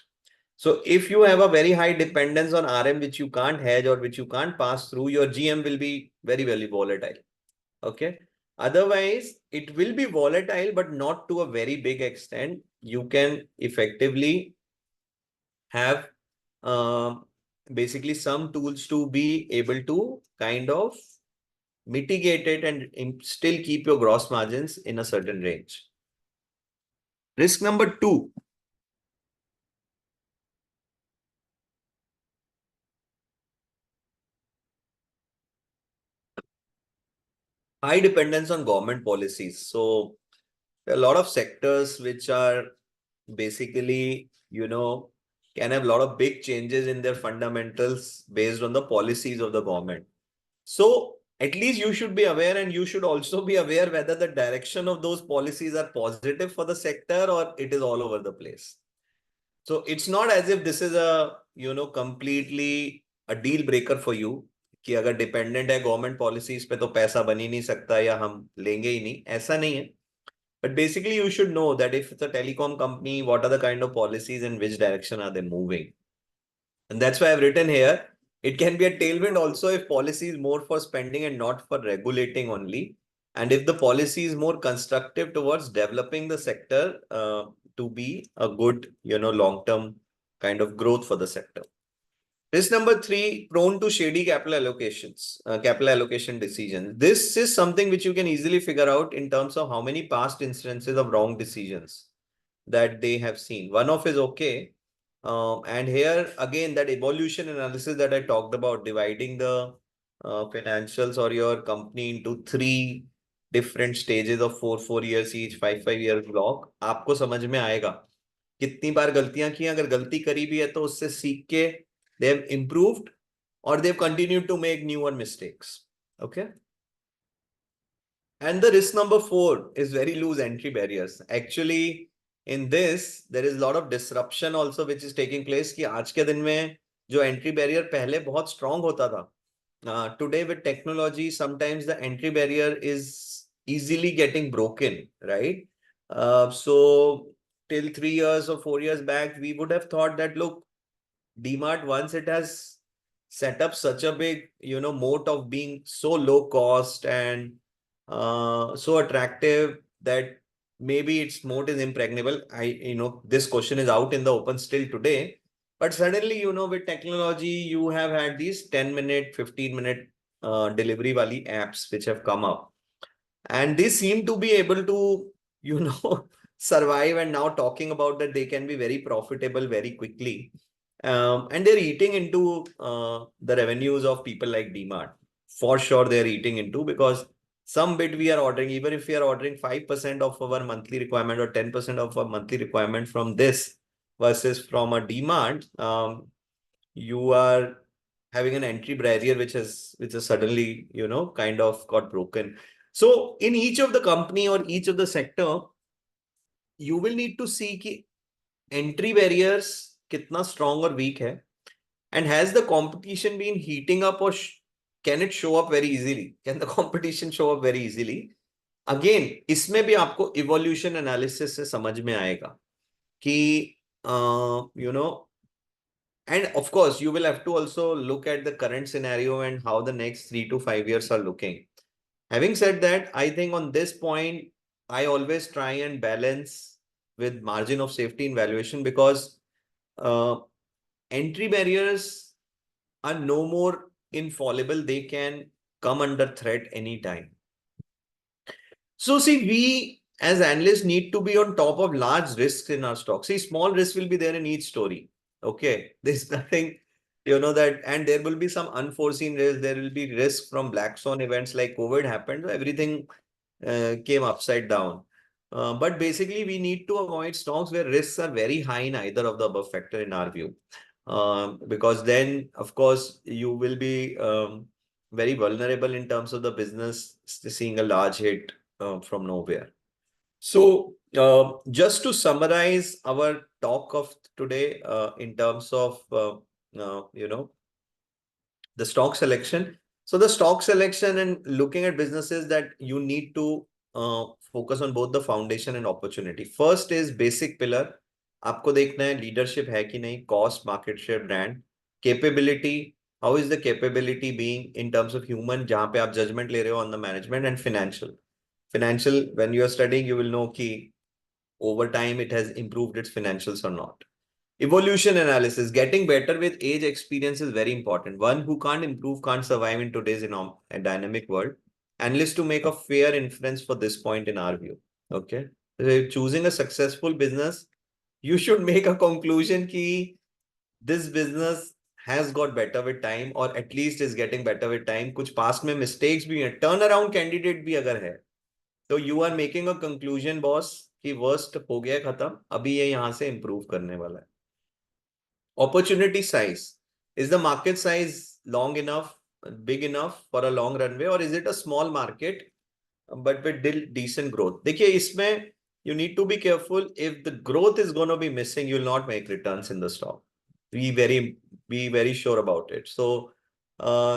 So if you have a very high dependence on RM, which you can't hedge or which you can't pass through, your GM will be very, very volatile. Okay. Otherwise, it will be volatile, but not to a very big extent. You can effectively have basically some tools to be able to kind of mitigate it and still keep your gross margins in a certain range. Risk number 2. High dependence on government policies. So there are a lot of sectors which are basically, can have a lot of big changes in their fundamentals based on the policies of the government. So at least you should be aware, and you should also be aware whether the direction of those policies are positive for the sector or it is all over the place. So it's not as if this is a, completely a deal breaker for you कि अगर dependent है government policies पे तो पैसा बन ही नहीं सकता या हम लेंगे ही नहीं, ऐसा नहीं है. But basically, you should know that if it's a telecom company, what are the kind of policies and which direction are they moving? And that's why I've written here, it can be a tailwind also if policy is more for spending and not for regulating only. And if the policy is more constructive towards developing the sector to be a good, long-term kind of growth for the sector. Risk number 3, prone to shady capital allocations, capital allocation decisions. This is something which you can easily figure out in terms of how many past instances of wrong decisions. that they have seen. One-off is okay. And here again, that evolution analysis that I talked about, dividing the financials or your company into 3 different stages of 4 years each, 5 year block, आपको समझ में आएगा कितनी बार गलतियां की, अगर गलती करी भी है तो उससे सीख के they have improved or they've continued to make newer mistakes. Okay. And the risk number 4 is very loose entry barriers. Actually, in this, there is a lot of disruption also which is taking place कि आज के दिन में जो entry barrier पहले बहुत strong होता था. Today with technology, sometimes the entry barrier is easily getting broken, right? So till 3 years or 4 years back, we would have thought that, look, DMart, once it has set up such a big, moat of being so low cost and so attractive that maybe its moat is impregnable. This question is out in the open still today. But suddenly, with technology, you have had these 10-minute, 15-minute delivery wali apps which have come up. And they seem to be able to, survive, and now talking about that they can be very profitable very quickly. And they're eating into the revenues of people like DMart. For sure, they're eating into, because some bit we are ordering, even if we are ordering 5% of our monthly requirement or 10% of our monthly requirement from this versus from a DMart, you are having an entry barrier which is suddenly, kind of got broken. So in each of the company or each of the sector, you will need to see ki entry barriers kitna strong or weak hai, and has the competition been heating up, or can it show up very easily? Can the competition show up very easily? Again, इसमें भी आपको evolution analysis से समझ में आएगा कि and of course you will have to also look at the current scenario and how the next 3 to 5 years are looking. Having said that, I think on this point, I always try and balance with margin of safety in valuation, because entry barriers are no more infallible. They can come under threat anytime. So see, we as analysts need to be on top of large risks in our stock. See, small risks will be there in each story. Okay, there's nothing, that, and there will be some unforeseen risks. There will be risk from black swan events like COVID happened. Everything came upside down. But basically, we need to avoid stocks where risks are very high in either of the above factor in our view. Because then, of course, you will be very vulnerable in terms of the business seeing a large hit from nowhere. So just to summarize our talk of today in terms of, the stock selection. So the stock selection and looking at businesses that you need to focus on both the foundation and opportunity. First is basic pillar. आपको देखना है leadership है कि नहीं, cost, market share, brand, capability. How is the capability being in terms of human, जहाँ पे आप judgment ले रहे हो on the management, and financial. Financial, when you are studying, you will know कि over time it has improved its financials or not. Evolution analysis, getting better with age, experience is very important. One who can't improve can't survive in today's dynamic world. Analysts to make a fair inference for this point in our view. Okay. So choosing a successful business, you should make a conclusion कि this business has got better with time, or at least is getting better with time. कुछ past में mistakes भी हैं, turnaround candidate भी अगर है, तो you are making a conclusion, boss, कि worst हो गया खत्म, अभी ये यहाँ से improve करने वाला है. Opportunity size. Is the market size long enough, big enough for a long runway, or is it a small market but with decent growth? देखिए इसमें you need to be careful. If the growth is going to be missing, you will not make returns in the stock. Be very sure about it. So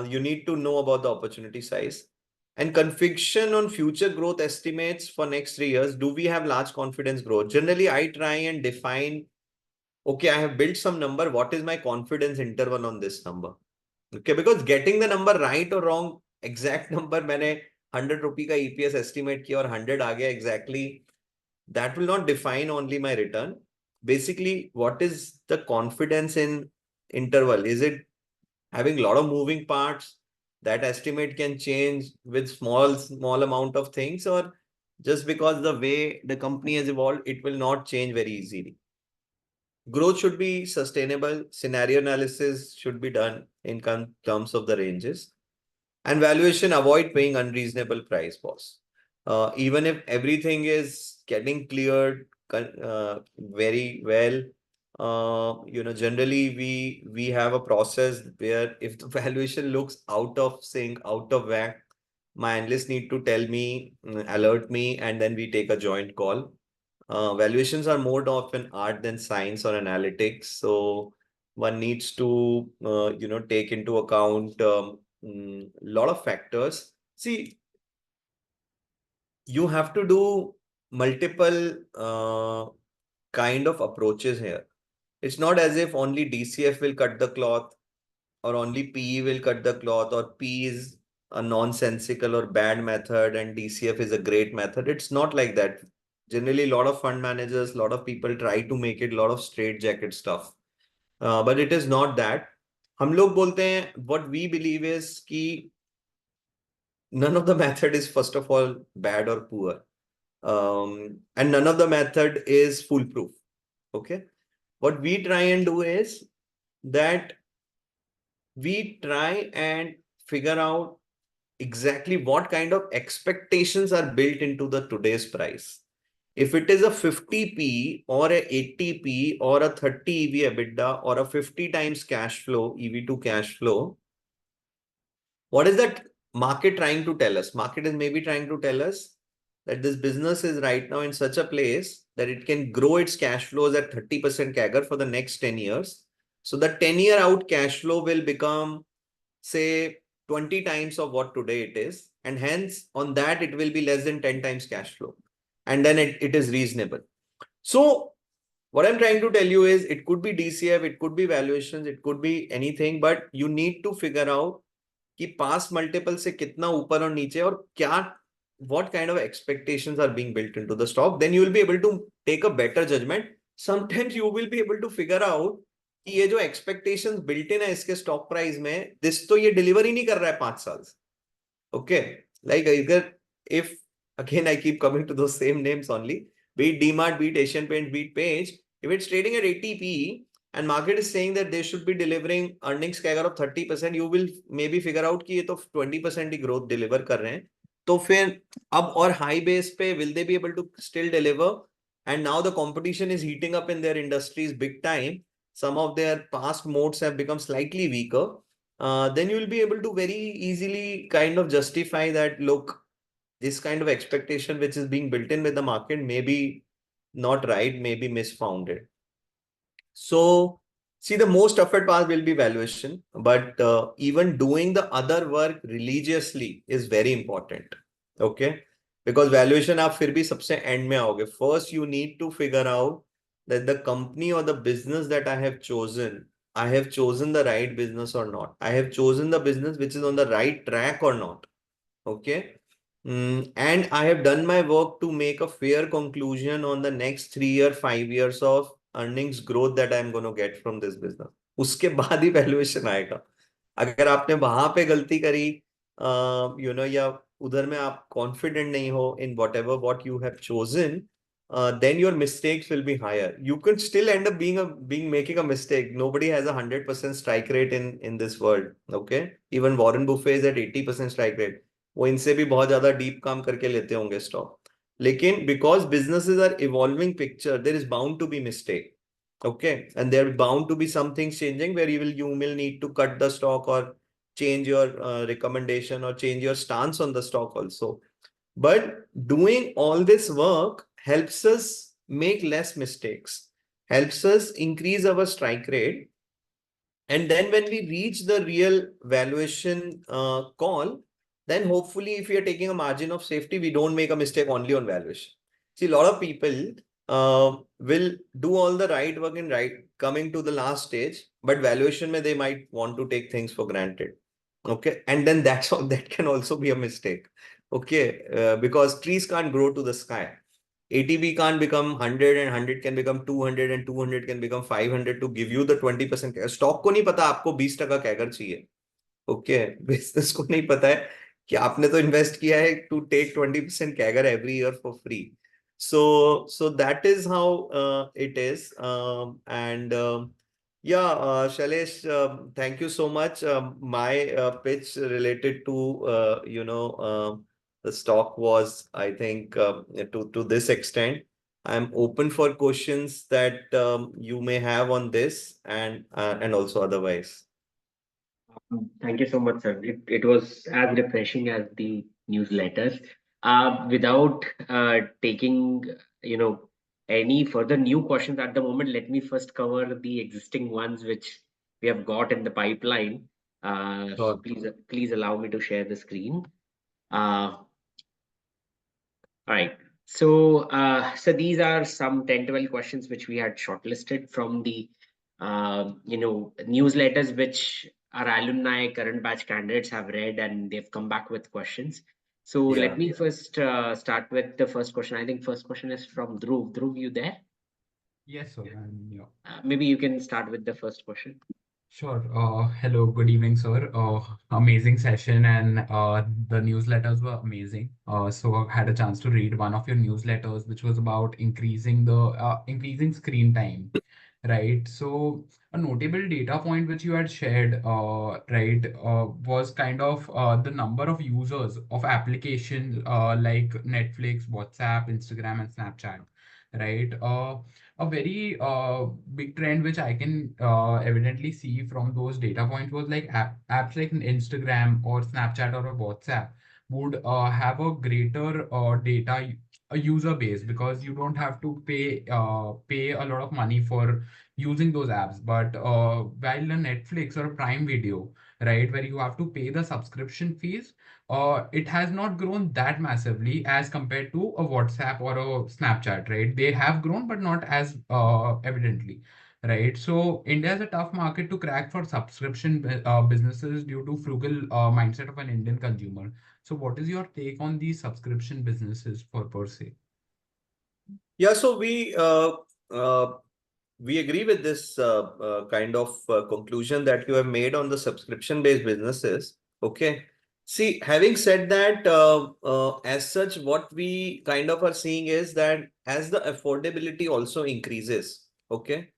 you need to know about the opportunity size and conviction on future growth estimates for next 3 years. Do we have large confidence growth? Generally, I try and define, okay, I have built some number. What is my confidence interval on this number? Okay, because getting the number right or wrong, exact number, मैंने 100 रुपी का EPS estimate किया और 100 आ गया exactly, that will not define only my return. Basically, what is the confidence in interval? Is it having a lot of moving parts? That estimate can change with small amount of things, or just because the way the company has evolved, it will not change very easily. Growth should be sustainable. Scenario analysis should be done in terms of the ranges. And valuation, avoid paying unreasonable price, boss. Even if everything is getting cleared very well, generally we have a process where if the valuation looks out of sync, out of whack, my analysts need to tell me, alert me, and then we take a joint call. Valuations are more often art than science or analytics, so one needs to take into account lot of factors. See, you have to do multiple kind of approaches here. It's not as if only DCF will cut the cloth or only PE will cut the cloth, or PE is a nonsensical or bad method and DCF is a great method. It's not like that. Generally, a lot of fund managers, a lot of people try to make it a lot of straight jacket stuff. But it is not that. हम लोग बोलते हैं, what we believe is कि none of the method is first of all bad or poor. And none of the method is foolproof. Okay. What we try and do is that we try and figure out exactly what kind of expectations are built into the today's price. If it is a 50p or a 80p or a 30 EV EBITDA or a 50 times cash flow, EV to cash flow, what is that market trying to tell us? Market is maybe trying to tell us that this business is right now in such a place that it can grow its cash flows at 30% CAGR for the next 10 years. So the 10-year out cash flow will become, say, 20 times of what today it is. And hence on that, it will be less than 10 times cash flow. And then it is reasonable. So what I'm trying to tell you is it could be DCF, it could be valuations, it could be anything, but you need to figure out कि past multiple से कितना ऊपर और नीचे और क्या, what kind of expectations are being built into the stock, then you will be able to take a better judgment. Sometimes you will be able to figure out कि ये जो expectations built in है इसके stock price में, this तो ये deliver ही नहीं कर रहा है 5 साल से. Okay, like either if again I keep coming to those same names only, be it DMart, be it Asian Paints, be it Page, if it's trading at 80p and market is saying that they should be delivering earnings CAGR of 30%, you will maybe figure out कि ये तो 20% ही growth deliver कर रहे हैं. तो फिर अब और high base पे will they be able to still deliver? And now the competition is heating up in their industries big time. Some of their past modes have become slightly weaker. Then you will be able to very easily kind of justify that, look, this kind of expectation which is being built in with the market may be not right, may be misfounded. So, see, the most effort part will be valuation, but even doing the other work religiously is very important. Okay, because valuation आप फिर भी सबसे end में आओगे. First, you need to figure out that the company or the business that I have chosen the right business or not. I have chosen the business which is on the right track or not. Okay. And I have done my work to make a fair conclusion on the next 3 or 5 years of earnings growth that I'm going to get from this business. उसके बाद ही valuation आएगा. अगर आपने वहां पे गलती करी, या उधर में आप कॉन्फिडेंट नहीं हो in whatever what you have chosen, then your mistakes will be higher. You could still end up making a mistake. Nobody has 100% strike rate in this world. Okay, even Warren Buffett is at 80% strike rate. वो इनसे भी बहुत ज्यादा deep काम करके लेते होंगे stock. लेकिन because businesses are evolving picture, there is bound to be mistake. Okay, and there are bound to be some things changing where you will need to cut the stock or change your recommendation or change your stance on the stock also. But doing all this work helps us make less mistakes, helps us increase our strike rate. And then when we reach the real valuation call, then hopefully if we are taking a margin of safety, we don't make a mistake only on valuation. See, a lot of people will do all the right work in right coming to the last stage, but valuation they might want to take things for granted. Okay, and then that's all, that can also be a mistake. Okay, because trees can't grow to the sky. ATB can't become 100 and 100 can become 200 and 200 can become 500 to give you the 20% stock को नहीं पता आपको 20% CAGR चाहिए. Okay, business को नहीं पता है कि आपने तो invest किया है to take 20% CAGR every year for free. So that is how it is. Yeah, Shailesh, thank you so much. My pitch related to the stock was, I think, to this extent. I'm open for questions that you may have on this and also otherwise. Thank you so much, sir. It was as refreshing as the newsletters. Without taking, you know, any further new questions at the moment, let me first cover the existing ones which we have got in the pipeline. Sure. Please allow me to share the screen. Uh, all right. So these are some 10, 12 questions which we had shortlisted from the, newsletters which our alumni, current batch candidates have read and they've come back with questions. So let Yeah. me first start with the first question. I think first question is from Dhruv. Dhruv, you there? Yes, sir. And yeah. Maybe you can start with the first question. Sure. Hello, good evening, sir. Amazing session, and the newsletters were amazing. So I had a chance to read one of your newsletters, which was about increasing screen time, right? So a notable data point which you had shared, right, was kind of the number of users of applications like Netflix, WhatsApp, Instagram, and Snapchat, right? A very big trend which I can evidently see from those data points was like apps like Instagram or Snapchat or a WhatsApp would have a greater a user base because you don't have to pay a lot of money for using those apps. But while a Netflix or a Prime Video, right, where you have to pay the subscription fees, it has not grown that massively as compared to a WhatsApp or a Snapchat, right? They have grown, but not as evidently, right? So India is a tough market to crack for businesses due to frugal mindset of an Indian consumer. So what is your take on these subscription businesses for per se? Yeah, so we agree with this kind of conclusion that you have made on the subscription-based businesses. Okay. See, having said that, as such, what we kind of are seeing is that as the affordability also increases, okay,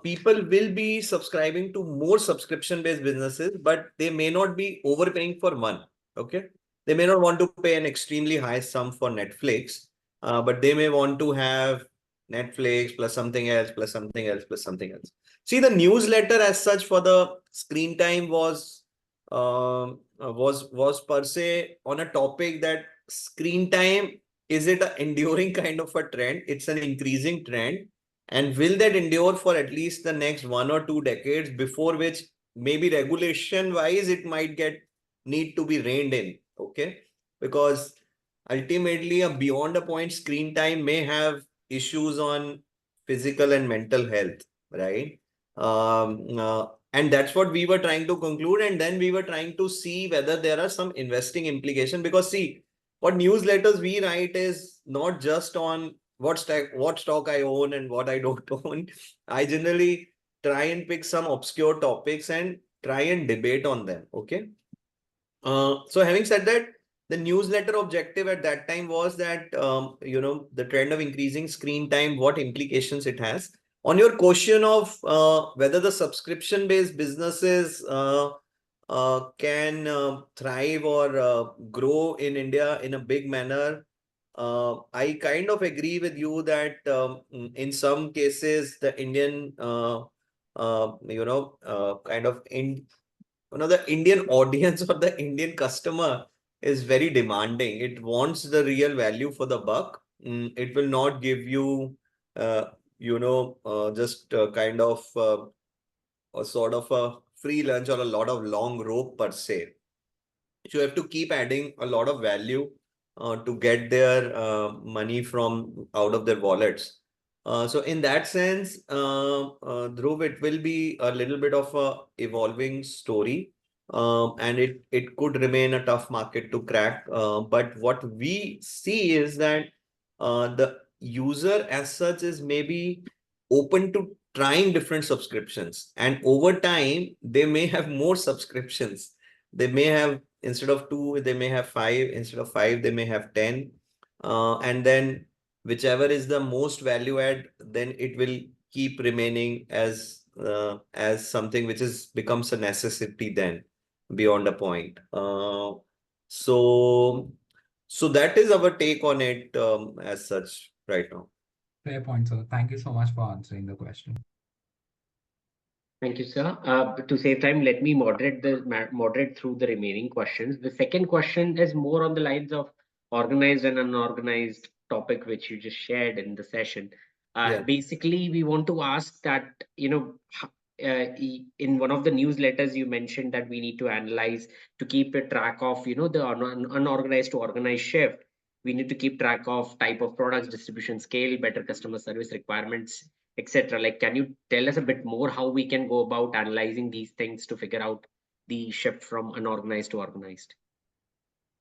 people will be subscribing to more subscription-based businesses, but they may not be overpaying for one. Okay. They may not want to pay an extremely high sum for Netflix, but they may want to have Netflix plus something else, plus something else, plus something else. See, the newsletter as such for the screen time was per se on a topic that screen time, is it an enduring kind of a trend? It's an increasing trend. And will that endure for at least the next 1 or 2 decades, before which maybe regulation wise it might get need to be reined in? Okay. Because ultimately a beyond a point screen time may have issues on physical and mental health, right? And that's what we were trying to conclude, and then we were trying to see whether there are some investing implication, because see, what newsletters we write is not just on what stock I own and what I don't own. I generally try and pick some obscure topics and try and debate on them. Okay. So having said that, the newsletter objective at that time was that, the trend of increasing screen time, what implications it has. On your question of whether the subscription-based businesses can thrive or grow in India in a big manner, I kind of agree with you that in some cases the Indian, kind of the Indian audience or the Indian customer is very demanding. It wants the real value for the buck. It will not give you, just kind of a sort of a free lunch or a lot of long rope per se. So you have to keep adding a lot of value to get their money from out of their wallets. So in that sense, Dhruv, it will be a little bit of a evolving story, and it could remain a tough market to crack. But what we see is that the user as such is maybe open to trying different subscriptions, and over time they may have more subscriptions They may have, instead of 2, they may have 5. Instead of 5, they may have 10. And then whichever is the most value add, then it will keep remaining as something which is becomes a necessity then beyond a point. So that is our take on it as such right now. Fair point, sir. Thank you so much for answering the question. Thank you, sir. To save time, let me moderate through the remaining questions. The second question is more on the lines of organized and unorganized topic, which you just shared in the session. Yeah. Basically, we want to ask that, in one of the newsletters, you mentioned that we need to analyze to keep a track of, the unorganized to organized shift. We need to keep track of type of products, distribution scale, better customer service requirements, etc. Like, can you tell us a bit more how we can go about analyzing these things to figure out the shift from unorganized to organized?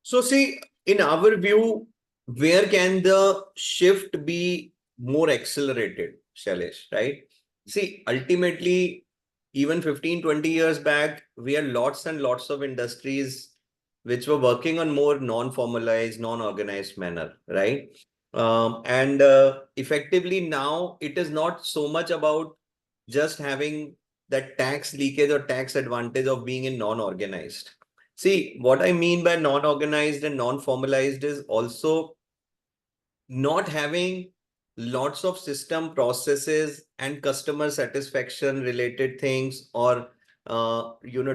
So see, in our view, where can the shift be more accelerated, Shailesh, right? See, ultimately, even 15, 20 years back, we had lots and lots of industries which were working on more non-formalized, non-organized manner, right? And effectively now it is not so much about just having that tax leakage or tax advantage of being in non-organized. See, what I mean by non-organized and non-formalized is also not having lots of system processes and customer satisfaction related things, or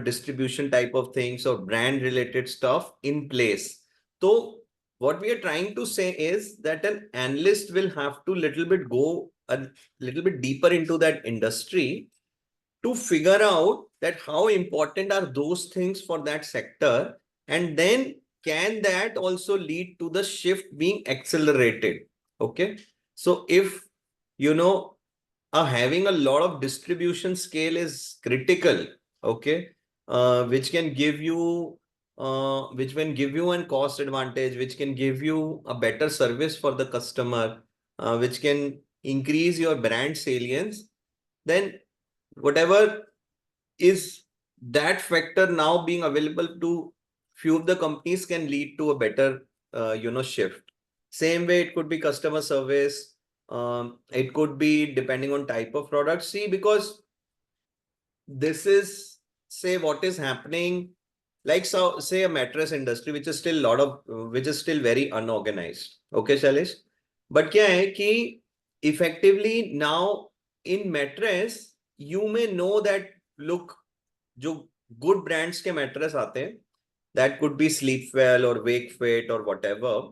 distribution type of things or brand related stuff in place. So what we are trying to say is that an analyst will have to go a little bit deeper into that industry to figure out that how important are those things for that sector, and then can that also lead to the shift being accelerated. Okay, so if you know having a lot of distribution scale is critical, okay, which can give you an cost advantage, which can give you a better service for the customer, which can increase your brand salience, then whatever is that factor now being available to few of the companies can lead to a better shift. Same way it could be customer service, it could be depending on type of product. See, because this is, say, what is happening, like, so say a mattress industry which is still very unorganized. Okay, Shailesh, but kya hai ki effectively now in mattress you may know that, look, जो good brands के mattress आते हैं, that could be Sleepwell or Wakefit or whatever.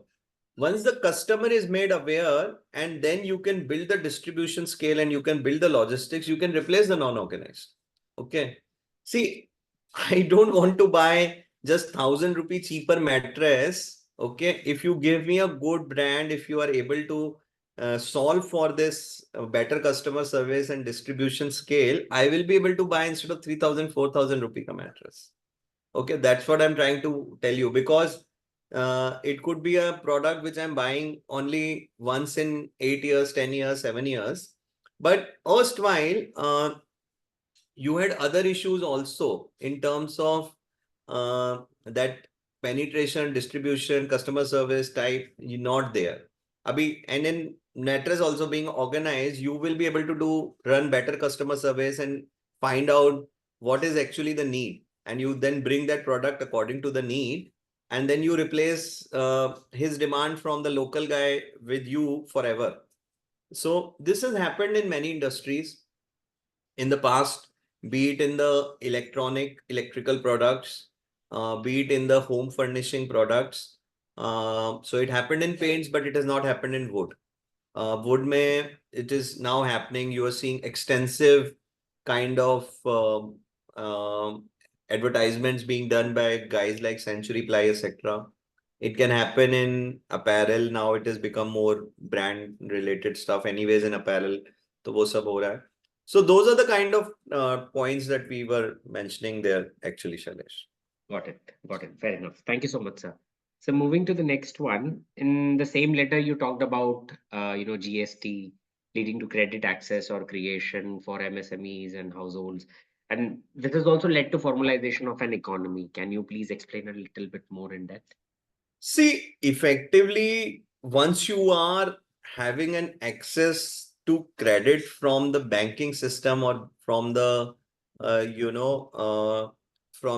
Once the customer is made aware, and then you can build the distribution scale and you can build the logistics, you can replace the non-organized. Okay. See, I don't want to buy just 1,000 rupee cheaper mattress. Okay. If you give me a good brand, if you are able to solve for this better customer service and distribution scale, I will be able to buy instead of 3,000, 4,000 rupee ka mattress. Okay, that's what I'm trying to tell you, because it could be a product which I'm buying only once in 8 years, 10 years, 7 years. But erstwhile, you had other issues also in terms of that penetration, distribution, customer service type, you're not there. And in mattress also being organized, you will be able to run better customer service and find out what is actually the need. And you then bring that product according to the need. And then you replace his demand from the local guy with you forever. So this has happened in many industries in the past, be it in the electrical products, be it in the home furnishing products. So it happened in paints, but it has not happened in wood. Wood may, it is now happening. You are seeing extensive kind of advertisements being done by guys like Century Ply, etc. It can happen in apparel. Now it has become more brand related stuff anyways in apparel. तो वो सब हो रहा है. So those are the kind of points that we were mentioning there, actually, Shailesh. Got it. Got it. Fair enough. Thank you so much, sir. So moving to the next one, in the same letter, you talked about, GST leading to credit access or creation for MSMEs and households. And this has also led to formalization of an economy. Can you please explain a little bit more in depth? See, effectively, once you are having an access to credit from the banking system or from the, from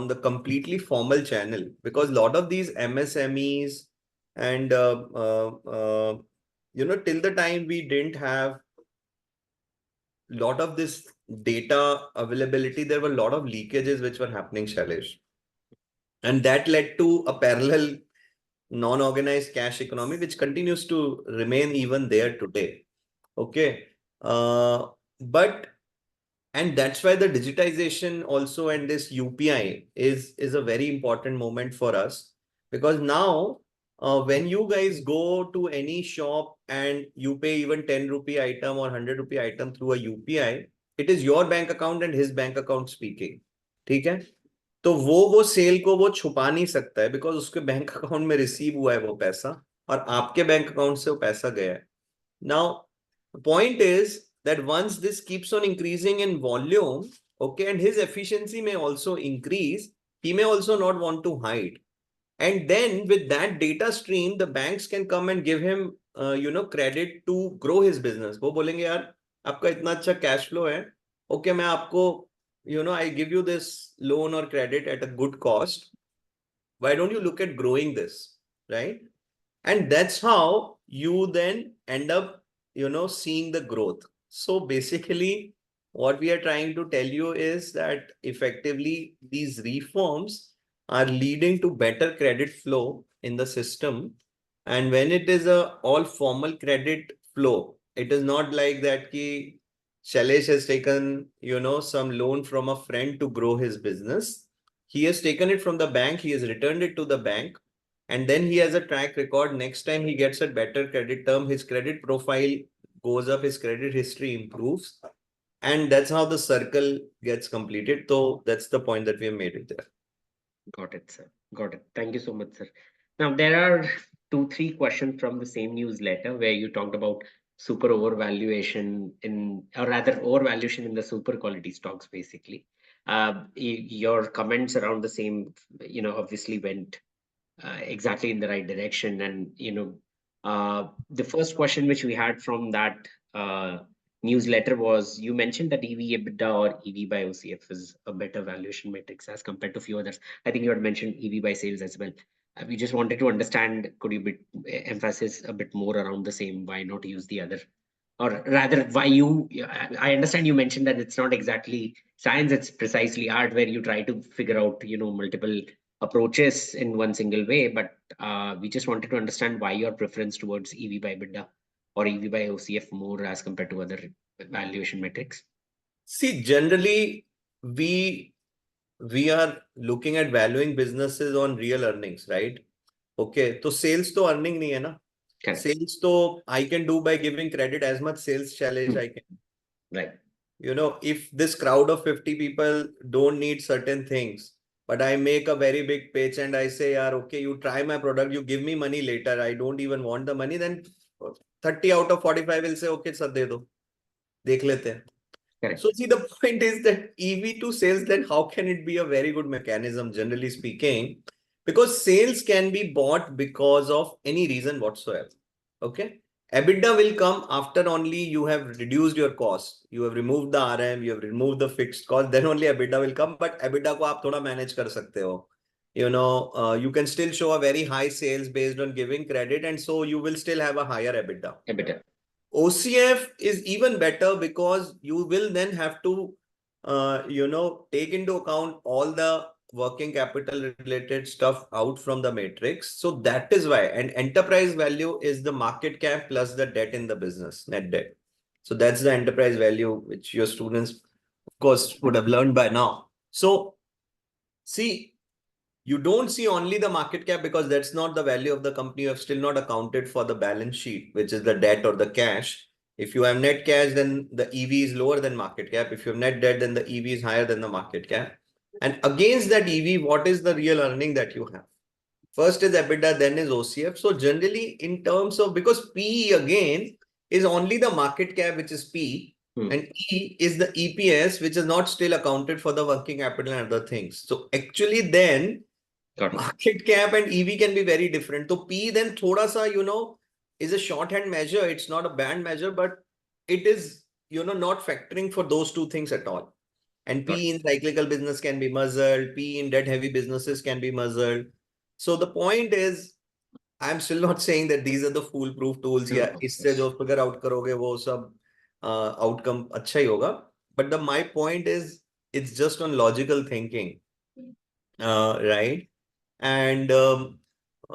the completely formal channel, because a lot of these MSMEs and, till the time we didn't have lot of this data availability, there were a lot of leakages which were happening, Shailesh. And that led to a parallel non-organized cash economy, which continues to remain even there today. Okay. But and that's why the digitization also and this UPI is a very important moment for us, because now when you guys go to any shop and you pay even 10 rupee item or 100 rupee item through a UPI, it is your bank account and his bank account speaking. ठीक है? तो वो cell को वो छुपा नहीं सकता है, बिकॉज उसके बैंक अकाउंट में रिसीव हुआ है वो पैसा और आपके बैंक अकाउंट से वो पैसा गया है. Now point is that once this keeps on increasing in volume, okay, and his efficiency may also increase, he may also not want to hide. And then with that data stream, the banks can come and give him credit to grow his business. वो बोलेंगे यार आपका इतना अच्छा cash flow है, okay, मैं आपको I give you this loan or credit at a good cost. Why don't you look at growing this, right? And that's how you then end up, seeing the growth. So basically, what we are trying to tell you is that effectively these reforms are leading to better credit flow in the system. And when it is a all formal credit flow, it is not like that ki Shailesh has taken, some loan from a friend to grow his business. He has taken it from the bank, he has returned it to the bank, and then he has a track record. Next time he gets a better credit term, his credit profile goes up, his credit history improves, and that's how the circle gets completed. So that's the point that we have made it there. Got it, sir. Got it. Thank you so much, sir. Now, there are 2, 3 questions from the same newsletter where you talked about super overvaluation in, or rather overvaluation in the super quality stocks, basically. Your comments around the same, obviously went exactly in the right direction. And, the first question which we had from that newsletter was, you mentioned that EV EBITDA or EV by OCF is a better valuation matrix as compared to few others. I think you had mentioned EV by sales as well. We just wanted to understand, could you emphasize a bit more around the same? Why not use the other? Or rather, why I understand you mentioned that it's not exactly science, it's precisely art, where you try to figure out, multiple approaches in one single way. But we just wanted to understand why your preference towards EV by EBITDA or EV by OCF more as compared to other valuation metrics. See, generally, we are looking at valuing businesses on real earnings, right? Okay, so sales to earning nahi hai na. Correct. Sales to I can do by giving credit as much sales challenge I can. Right. If this crowd of 50 people don't need certain things, but I make a very big pitch and I say, yeah, okay, you try my product, you give me money later, I don't even want the money, then 30 out of 45 will say, okay, sir, de do. Dekh lete hain. Correct. So see, the point is that EV to sales, then how can it be a very good mechanism, generally speaking? Because sales can be bought because of any reason whatsoever. Okay. EBITDA will come after only you have reduced your cost. You have removed the RM, you have removed the fixed cost, then only EBITDA will come. But EBITDA ko aap thoda manage kar sakte ho. You can still show a very high sales based on giving credit, and so you will still have a higher EBITDA. EBITDA. OCF is even better because you will then have to, take into account all the working capital related stuff out from the matrix. So that is why, and enterprise value is the market cap plus the debt in the business, net debt. So that's the enterprise value, which your students, of course, would have learned by now. So see, you don't see only the market cap because that's not the value of the company. You have still not accounted for the balance sheet, which is the debt or the cash. If you have net cash, then the EV is lower than market cap. If you have net debt, then the EV is higher than the market cap. And against that EV, what is the real earning that you have? First is EBITDA, then is OCF. So generally in terms of, because PE again is only the market cap, which is P, And E is the EPS, which is not still accounted for the working capital and other things. So actually then Got it. market cap and EV can be very different. So P then thoda sa, is a shorthand measure. It's not a band measure, but it is, not factoring for those two things at all. And Got P in cyclical business can be muzzled. P in debt heavy businesses can be muzzled. So the point is, I'm still not saying that these are the foolproof tools. No, Yeah, of इससे course. जो figure out करोगे वो सब outcome अच्छा ही होगा. But my point is, it's just on logical thinking, right? And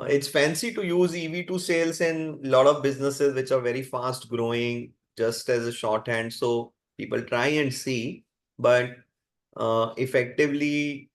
it's fancy to use EV to sales in a lot of businesses which are very fast growing, just as a shorthand. So people try and see, but effectively,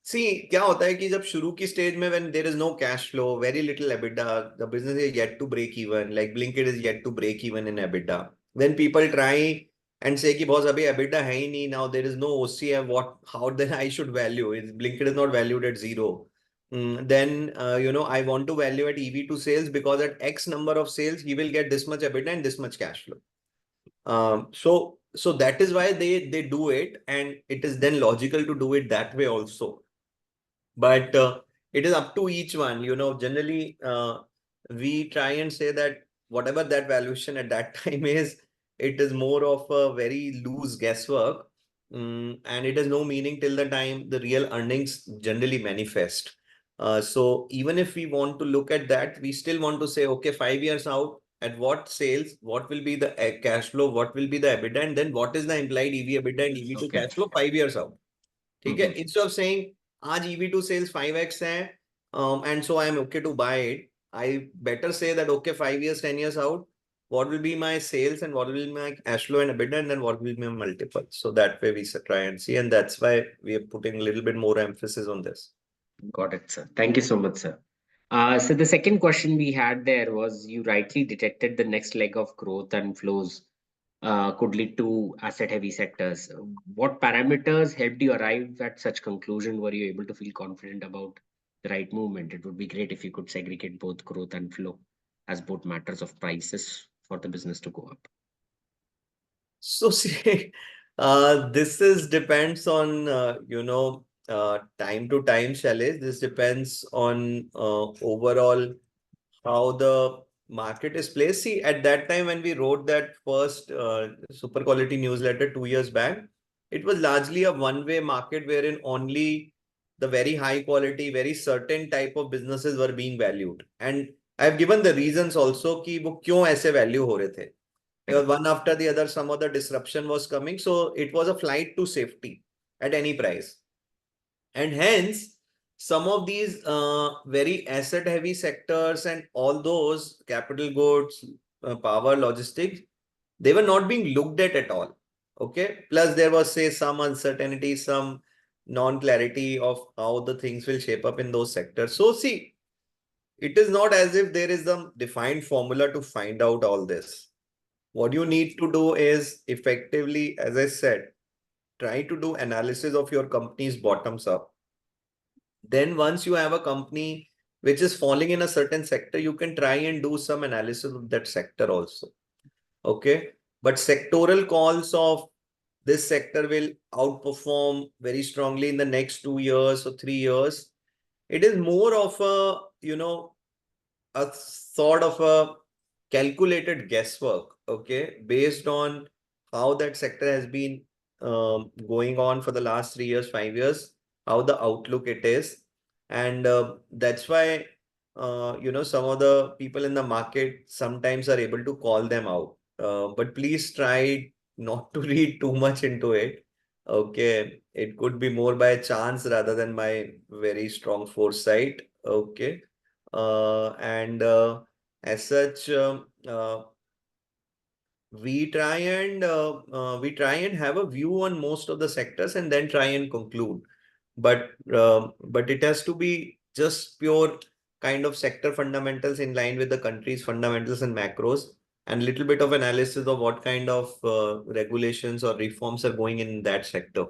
see, क्या होता है कि जब शुरू की stage में when there is no cash flow, very little EBITDA, the business is yet to break even, like Blinkit is yet to break even in EBITDA. Then people try and say कि boss अभी EBITDA है ही नहीं, now there is no OCF, how then I should value it? Blinkit is not valued at zero. Then I want to value at EV to sales because at X number of sales he will get this much EBITDA and this much cash flow. So that is why they do it, and it is then logical to do it that way also. But it is up to each one. Generally we try and say that whatever that valuation at that time is, it is more of a very loose guesswork, and it has no meaning till the time the real earnings generally manifest. So even if we want to look at that, we still want to say, okay, 5 years out, at what sales, what will be the cash flow, what will be the EBITDA, and then what is the implied EV EBITDA and EV to Okay. cash flow 5 years out. ठीक है? Instead of saying आज EV to sales 5x है, and so I am okay to buy it, I better say that okay, 5 years, 10 years out, what will be my sales and what will be my cash flow and EBITDA, and then what will be my multiple. So that way we try and see, and that's why we are putting a little bit more emphasis on this. Got it, sir. Thank you so much, sir. So the second question we had there was, you rightly detected the next leg of growth and flows could lead to asset heavy sectors. What parameters helped you arrive at such conclusion? Were you able to feel confident about the right movement? It would be great if you could segregate both growth and flow as both matters of prices for the business to go up. So see, this is depends on time to time, Shailesh. This depends on overall how the market is placed. See, at that time when we wrote that first super quality newsletter 2 years back, it was largely a one-way market wherein only the very high quality, very certain type of businesses were being valued. And I've given the reasons also कि वो क्यों ऐसे value हो रहे थे. Because one after the other, some other disruption was coming. So it was a flight to safety at any price. And hence, some of these very asset heavy sectors and all those capital goods, power, logistics, they were not being looked at all. Okay. Plus, there was, say, some uncertainty, some non-clarity of how the things will shape up in those sectors. So, see, it is not as if there is some defined formula to find out all this. What you need to do is effectively, as I said, try to do analysis of your company's bottoms up. Then once you have a company which is falling in a certain sector, you can try and do some analysis of that sector also. Okay. But sectoral calls of this sector will outperform very strongly in the next 2 years or 3 years. It is more of a, a sort of a calculated guesswork, okay, based on how that sector has been going on for the last 3 years, 5 years, how the outlook it is. And that's why, some of the people in the market sometimes are able to call them out. But please try not to read too much into it. Okay. It could be more by chance rather than by very strong foresight. Okay. And as such, we try and have a view on most of the sectors and then try and conclude. But it has to be just pure kind of sector fundamentals in line with the country's fundamentals and macros, and a little bit of analysis of what kind of regulations or reforms are going in that sector.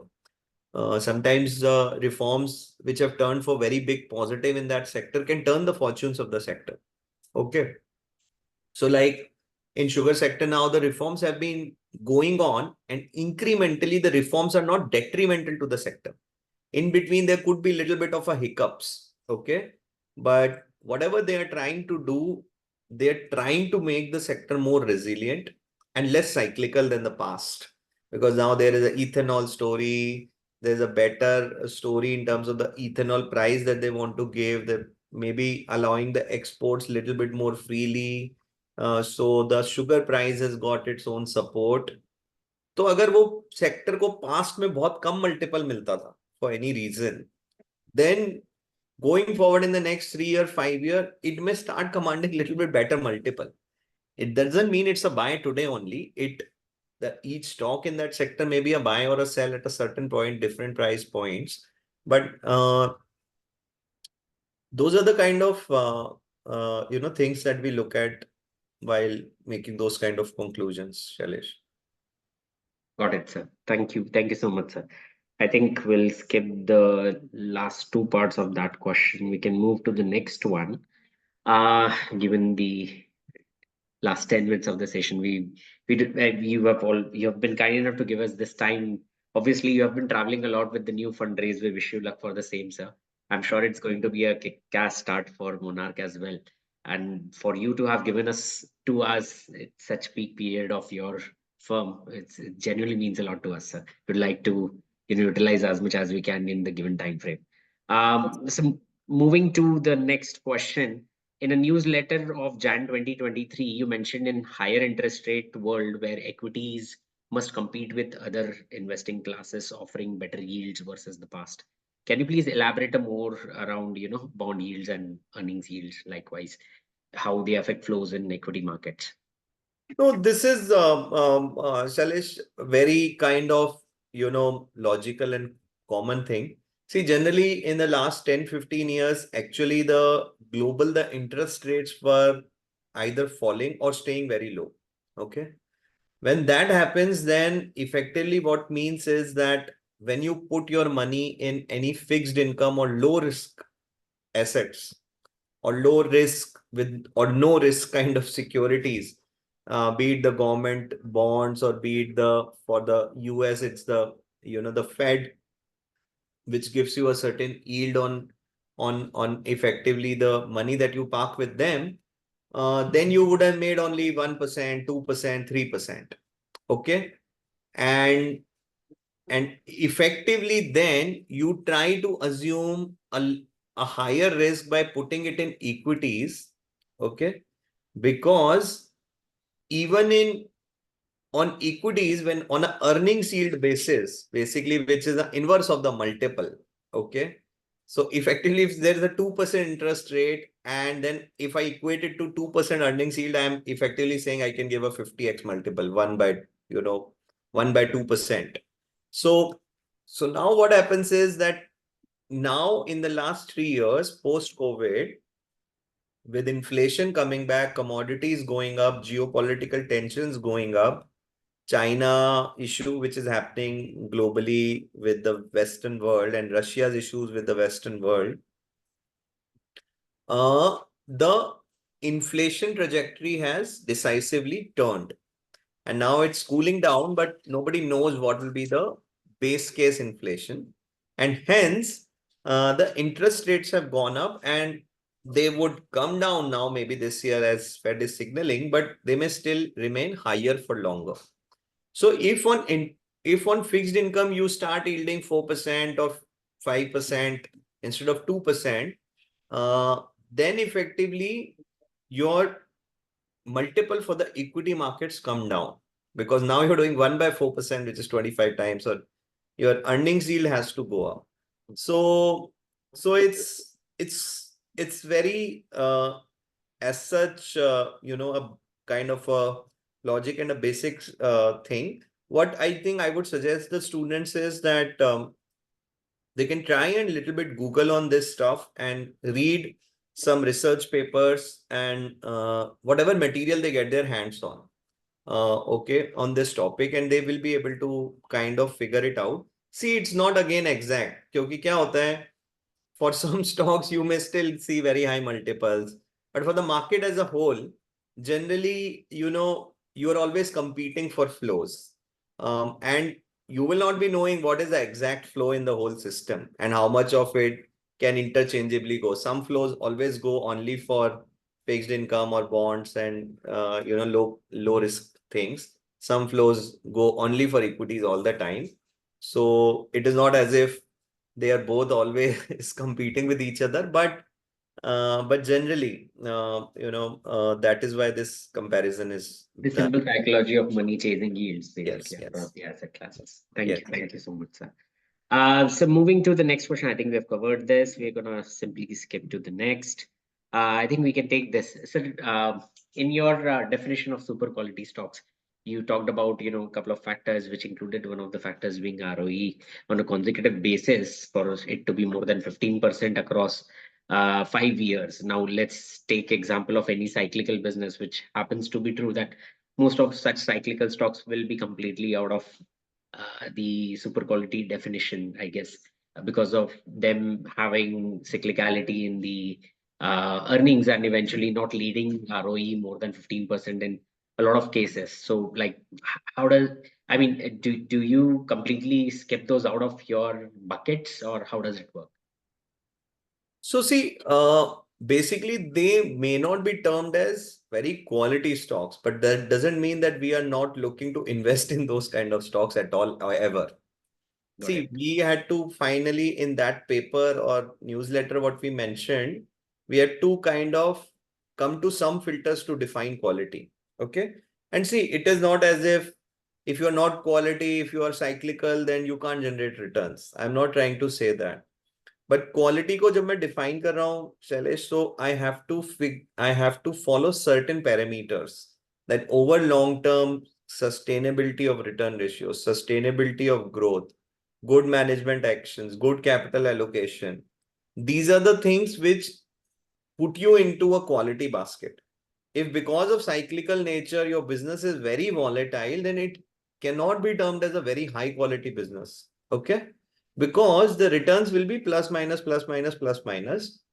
Sometimes reforms which have turned for very big positive in that sector can turn the fortunes of the sector. Okay. So like in sugar sector now, the reforms have been going on, and incrementally the reforms are not detrimental to the sector. In between, there could be a little bit of a hiccups, okay? But whatever they are trying to do, they're trying to make the sector more resilient and less cyclical than the past. Because now there is an ethanol story, there's a better story in terms of the ethanol price that they want to give, that maybe allowing the exports a little bit more freely. So the sugar price has got its own support. तो अगर वो sector को past में बहुत कम multiple मिलता था for any reason, then going forward in the next 3 year, 5 year, it may start commanding a little bit better multiple. It doesn't mean it's a buy today only. Each stock in that sector may be a buy or a sell at a certain point, different price points. But those are the kind of things that we look at while making those kind of conclusions, Shailesh. Got it, sir. Thank you. Thank you so much, sir. I think we'll skip the last two parts of that question. We can move to the next one. Given the last 10 minutes of the session, you have been kind enough to give us this time. Obviously, you have been traveling a lot with the new fundraise. We wish you luck for the same, sir. I'm sure it's going to be a kick-ass start for Monarch as well. And for you to have given us 2 hours at such peak period of your firm, it genuinely means a lot to us, sir. We'd like to utilize as much as we can in the given time frame. So moving to the next question. In a newsletter of Jan 2023, you mentioned in higher interest rate world where equities must compete with other investing classes offering better yields versus the past. Can you please elaborate more around, bond yields and earnings yields, how they affect flows in equity markets? No, this is Shailesh, very kind of logical and common thing. See, generally in the last 10-15 years, actually the interest rates were either falling or staying very low. Okay. When that happens, then effectively what means is that when you put your money in any fixed income or low risk assets or low risk with or no risk kind of securities, be it the government bonds or be it for the US, it's the Fed, which gives you a certain yield on effectively the money that you park with them, then you would have made only 1%, 2%, 3%. Okay. And effectively then you try to assume a higher risk by putting it in equities. Okay. Because even on equities, when on an earnings yield basis, basically, which is the inverse of the multiple. Okay. So effectively, if there's a 2% interest rate, and then if I equate it to 2% earnings yield, I'm effectively saying I can give a 50x multiple, 1 by 2%. So now what happens is that now in the last 3 years, post-COVID, with inflation coming back, commodities going up, geopolitical tensions going up, China issue, which is happening globally with the Western world, and Russia's issues with the Western world, the inflation trajectory has decisively turned. And now it's cooling down, but nobody knows what will be the base case inflation. And hence, the interest rates have gone up, and they would come down now maybe this year as Fed is signaling, but they may still remain higher for longer. So if on fixed income you start yielding 4% or 5% instead of 2%, then effectively your multiple for the equity markets come down, because now you're doing 1 by 4%, which is 25 times, or your earnings yield has to go up. So it's very as such a kind of a logic and a basic thing. What I think I would suggest the students is that they can try and little bit Google on this stuff and read some research papers and whatever material they get their hands on, okay, on this topic, and they will be able to kind of figure it out. See, it's not again exact, क्योंकि क्या होता है, for some stocks you may still see very high multiples, but for the market as a whole, generally, you are always competing for flows. And you will not be knowing what is the exact flow in the whole system and how much of it can interchangeably go. Some flows always go only for fixed income or bonds and low risk things. Some flows go only for equities all the time. So it is not as if they are both always competing with each other, but generally, that is why this comparison is The done. simple psychology of money chasing yields, basically, Yes. across the asset classes. Yes. Thank you so much, sir. So moving to the next question, I think we have covered this. We're gonna simply skip to the next. I think we can take this. So, in your definition of super quality stocks, you talked about, a couple of factors, which included one of the factors being ROE on a consecutive basis for it to be more than 15% across 5 years. Now, let's take example of any cyclical business, which happens to be true that most of such cyclical stocks will be completely out of the super quality definition, I guess, because of them having cyclicality in the earnings and eventually not leading ROE more than 15% in a lot of cases. So, like, how does, I mean, do you completely skip those out of your buckets, or how does it work? So see, basically they may not be termed as very quality stocks, but that doesn't mean that we are not looking to invest in those kind of stocks at all, or ever. Got See, it. we had to finally in that paper or newsletter, what we mentioned, we had to kind of come to some filters to define quality. Okay. And see, it is not as if you're not quality, if you are cyclical, then you can't generate returns. I'm not trying to say that. But quality को जब मैं define कर रहा हूँ, Shailesh, so I have to follow certain parameters that over long term sustainability of return ratios, sustainability of growth, good management actions, good capital allocation. These are the things which put you into a quality basket. If because of cyclical nature, your business is very volatile, then it cannot be termed as a very high quality business. Okay. Because the returns will be plus minus, plus minus, plus minus.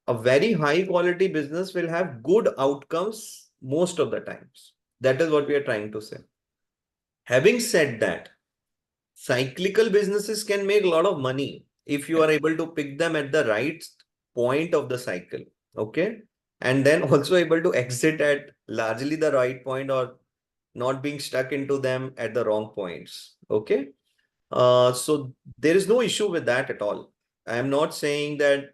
A very high quality business will have good outcomes most of the times. That is what we are trying to say. Having said that, cyclical businesses can make a lot of money if you are able to pick them at the right point of the cycle. Okay. And then also able to exit at largely the right point or not being stuck into them at the wrong points. Okay. So there is no issue with that at all. I am not saying that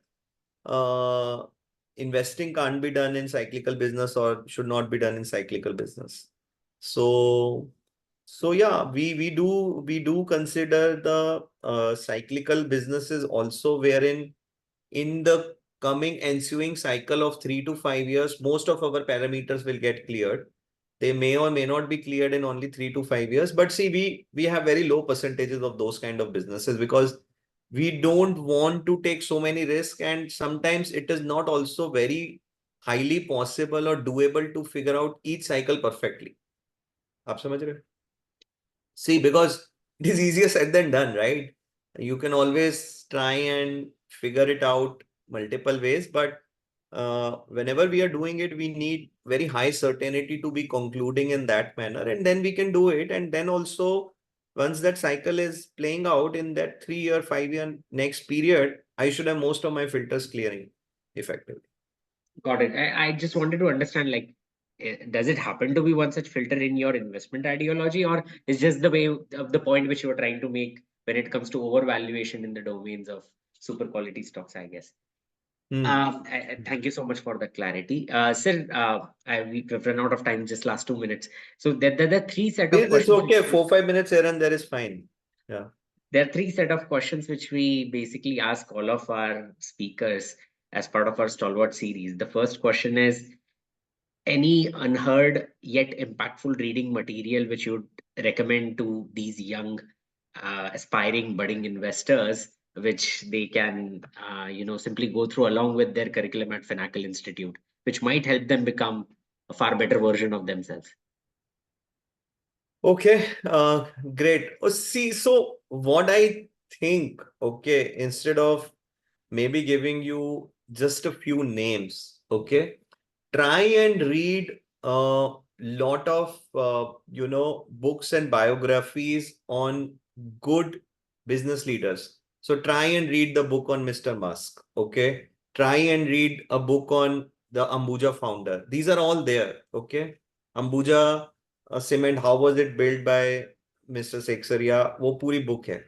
investing can't be done in cyclical business or should not be done in cyclical business. So yeah, we do consider the cyclical businesses also, wherein in the coming ensuing cycle of 3 to 5 years, most of our parameters will get cleared. They may or may not be cleared in only 3 to 5 years. But see, we have very low percentages of those kind of businesses because we don't want to take so many risks, and sometimes it is not also very highly possible or doable to figure out each cycle perfectly. आप समझ रहे हो? See, because it is easier said than done, right? You can always try and figure it out multiple ways, but whenever we are doing it, we need very high certainty to be concluding in that manner, and then we can do it. And then also, once that cycle is playing out in that 3 year, 5 year next period, I should have most of my filters clearing effectively. Got it. I just wanted to understand, like, does it happen to be one such filter in your investment ideology, or is just the way of the point which you were trying to make when it comes to overvaluation in the domains of super quality stocks, I guess. Thank you so much for the clarity. Sir, we've run out of time, just last 2 minutes. So there are three set of It's questions. okay, 4-5 minutes here and there is fine. Yeah. There are three set of questions which we basically ask all of our speakers as part of our Stalwart series. The first question is, any unheard yet impactful reading material which you would recommend to these young aspiring budding investors, which they can simply go through along with their curriculum at Finacle Institute, which might help them become a far better version of themselves? Okay, great. See, so what I think, okay, instead of maybe giving you just a few names, okay, try and read a lot of books and biographies on good business leaders. So try and read the book on Mr. Musk. Okay, try and read a book on the Ambuja founder. These are all there. Okay, Ambuja cement, how was it built by Mr. Seksaria? वो पूरी book है.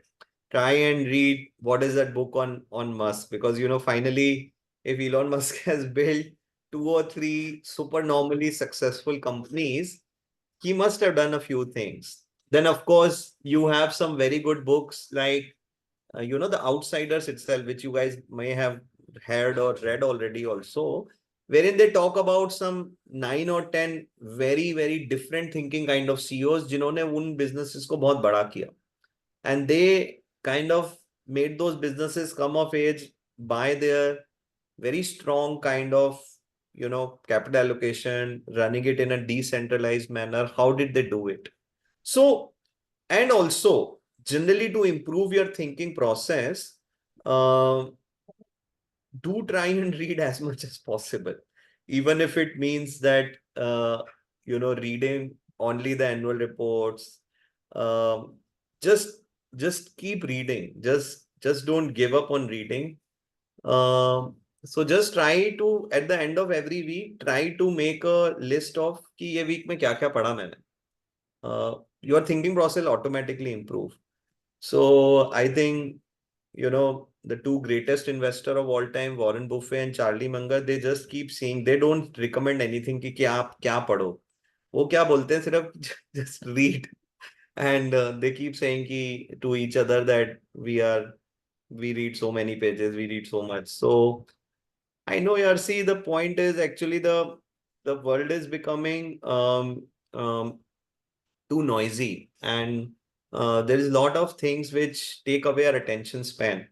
Try and read what is that book on Musk, because finally, if Elon Musk has built 2 or 3 supernormally successful companies, he must have done a few things. Then, of course, you have some very good books like, The Outsiders itself, which you guys may have heard or read already also, wherein they talk about some 9 or 10 very, very different thinking kind of CEOs, जिन्होंने उन businesses को बहुत बड़ा किया. And they kind of made those businesses come of age by their very strong kind of capital allocation, running it in a decentralized manner. How did they do it? So, and also generally to improve your thinking process, do try and read as much as possible, even if it means that reading only the annual reports. um, just just keep reading, just don't give up on reading. So just try to, at the end of every week, try to make a list of कि ये week में क्या क्या पढ़ा मैंने. Your thinking process will automatically improve. So I think the 2 greatest investor of all time, Warren Buffett and Charlie Munger, they just keep saying, they don't recommend anything कि आप क्या पढ़ो. वो क्या बोलते हैं, सिर्फ just read. And they keep saying to each other that we read so many pages, we read so much. So I know, yeah, see, the point is actually the world is becoming too noisy, and there is a lot of things which take away our attention span.